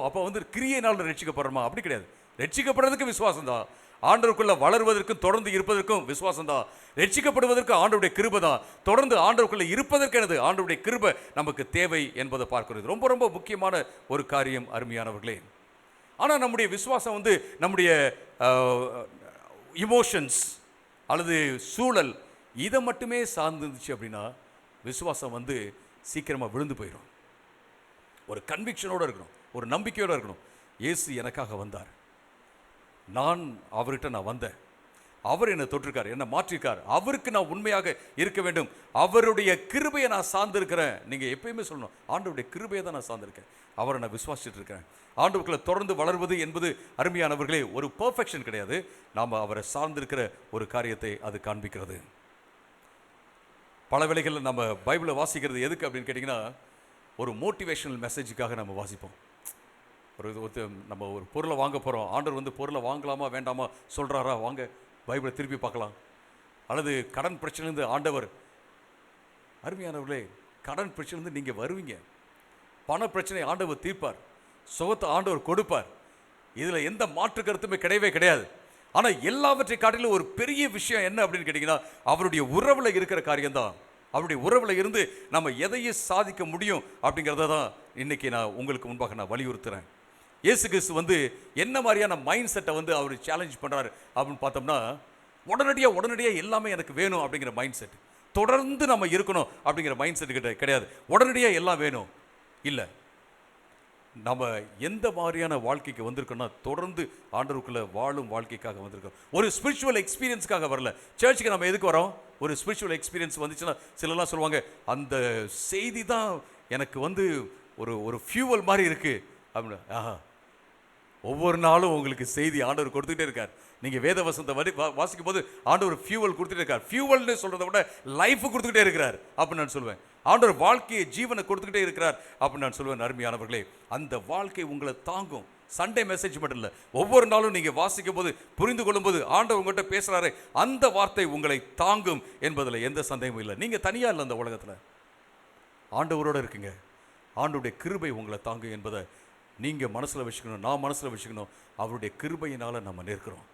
அப்போ கிரியையினால் ரட்சிக்கப்படுறோமா? அப்படி கிடையாது. ரட்சிக்கப்படுறதுக்கு விசுவாசம் தான். ஆண்டவருக்குள்ள வளர்வதற்கும் தொடர்ந்து இருப்பதற்கும் விசுவாசம் தான். ரட்சிக்கப்படுவதற்கு ஆண்டவருடைய கிருபை தான். தொடர்ந்து ஆண்டவருக்குள்ள இருப்பதற்கு எனது ஆண்டவருடைய கிருபை நமக்கு தேவை என்பதை பார்க்கிறது ரொம்ப ரொம்ப முக்கியமான ஒரு காரியம் அருமையானவர்களே. ஆனால் நம்முடைய விசுவாசம் நம்முடைய இமோஷன்ஸ் அல்லது சூழல் இதை மட்டுமே சார்ந்துச்சு அப்படின்னா விசுவாசம் சீக்கிரமாக விழுந்து போயிடும். ஒரு கன்விக்ஷனோடு இருக்கணும், ஒரு நம்பிக்கையோடு இருக்கணும். இயேசு எனக்காக வந்தார், நான் அவர்கிட்ட வந்தேன், அவர் என்னை தொட்டிருக்கார், என்னை மாற்றிருக்கார், அவருக்கு நான் உண்மையாக இருக்க வேண்டும், அவருடைய கிருபையை நான் சார்ந்திருக்கிறேன். நீங்கள் எப்பயுமே சொல்லணும், ஆண்டவருடைய கிருபையை தான் நான் சார்ந்திருக்கேன், அவரை நான் விசுவாசிச்சுட்டு இருக்கிறேன். ஆண்டவருக்குள்ள தொடர்ந்து வளர்வது என்பது அருமையானவர்களே ஒரு பெர்ஃபெக்ஷன் கிடையாது, நாம் அவரை சார்ந்திருக்கிற ஒரு காரியத்தை அது காண்பிக்கிறது. பல வேளைகளில் நம்ம பைபிளை வாசிக்கிறது எதுக்கு அப்படின்னு கேட்டிங்கன்னா, ஒரு மோட்டிவேஷனல் மெசேஜுக்காக நம்ம வாசிப்போம். நம்ம ஒரு பொருளை வாங்க போகிறோம், ஆண்டவர் பொருளை வாங்கலாமா வேண்டாமா சொல்கிறாரா, வாங்க பைபிளை திருப்பி பார்க்கலாம். அல்லது கடன் பிரச்சனைலேருந்து ஆண்டவர், அருமையானவர்களே கடன் பிரச்சனைலேருந்து நீங்கள் வருவீங்க, பண பிரச்சனை ஆண்டவர் தீர்ப்பார், சுகத்தை ஆண்டவர் கொடுப்பார், இதில் எந்த மாற்று கருத்துமே கிடையவே கிடையாது. ஆனால் எல்லாவற்றை காட்டிலும் ஒரு பெரிய விஷயம் என்ன அப்படின்னு கேட்டிங்கன்னா, அவருடைய உறவில் இருக்கிற காரியம்தான். அவருடைய உறவில் இருந்து நம்ம எதையும் சாதிக்க முடியும் அப்படிங்கிறத தான் இன்னைக்கு நான் உங்களுக்கு முன்பாக நான் வலியுறுத்துறேன். இயேசு கிறிஸ்து வந்து என்ன மாதிரியான மைண்ட் செட்டை வந்து அவர் சேலஞ்ச் பண்றாரு அப்படின்னு பார்த்தோம்னா, உடனடியாக எல்லாமே எனக்கு வேணும் அப்படிங்கிற மைண்ட் செட். தொடர்ந்து நம்ம இருக்கணும் அப்படிங்கிற மைண்ட் செட் கிட்ட கிடையாது. உடனடியாக எல்லாம் வேணும் இல்லை. நம்ம எந்த மாதிரியான வாழ்க்கைக்கு வந்திருக்கோம்னா, தொடர்ந்து ஆண்டவருக்குள்ள வாழும் வாழ்க்கைக்காக வந்திருக்கோம். ஒரு ஸ்பிரிச்சுவல் எக்ஸ்பீரியன்ஸ்க்காக வரல. சர்ச்சுக்கு நம்ம எதுக்கு வரோம்? ஒரு ஸ்பிரிச்சுவல் எக்ஸ்பீரியன்ஸ் வந்துச்சுன்னா சிலர்லாம் சொல்லுவாங்க, அந்த செய்தி தான் எனக்கு வந்து ஒரு ஒரு ஃபியூவல் மாதிரி இருக்கு அப்படின்னு. ஆஹா, ஒவ்வொரு நாளும் உங்களுக்கு செய்தி ஆண்டவர் கொடுத்துக்கிட்டே இருக்கார். நீங்கள் வேத வசனத்தை வாசிக்கும் போது ஆண்டவர் ஃபியூவல் கொடுத்துட்டே இருக்கார். ஃபியூவல்னு சொல்கிறத விட லைஃப் கொடுத்துக்கிட்டே இருக்கிறார் அப்படின்னு நான் சொல்லுவேன். ஆண்டவர் வாழ்க்கையை ஜீவனை கொடுத்துக்கிட்டே இருக்கிறார் அப்படின்னு நான் சொல்லுவேன். அருமையானவர்களே, அந்த வாழ்க்கை உங்களை தாங்கும். சண்டே மெசேஜ் மட்டும் இல்லை, ஒவ்வொரு நாளும் நீங்கள் வாசிக்கும் போது புரிந்து கொள்ளும்போது ஆண்டவர் உங்கள்கிட்ட பேசுகிறாரு, அந்த வார்த்தை உங்களை தாங்கும் என்பதில் எந்த சந்தேகமும் இல்லை. நீங்கள் தனியாக இல்லை, அந்த உலகத்தில் ஆண்டவரோடு இருக்குங்க. ஆண்டவருடைய கிருபை உங்களை தாங்கும் என்பதை நீங்கள் மனசில் வச்சுக்கணும், நான் மனசில் வச்சுக்கணும். அவருடைய கிருபையினால் நம்ம நிற்கிறோம்.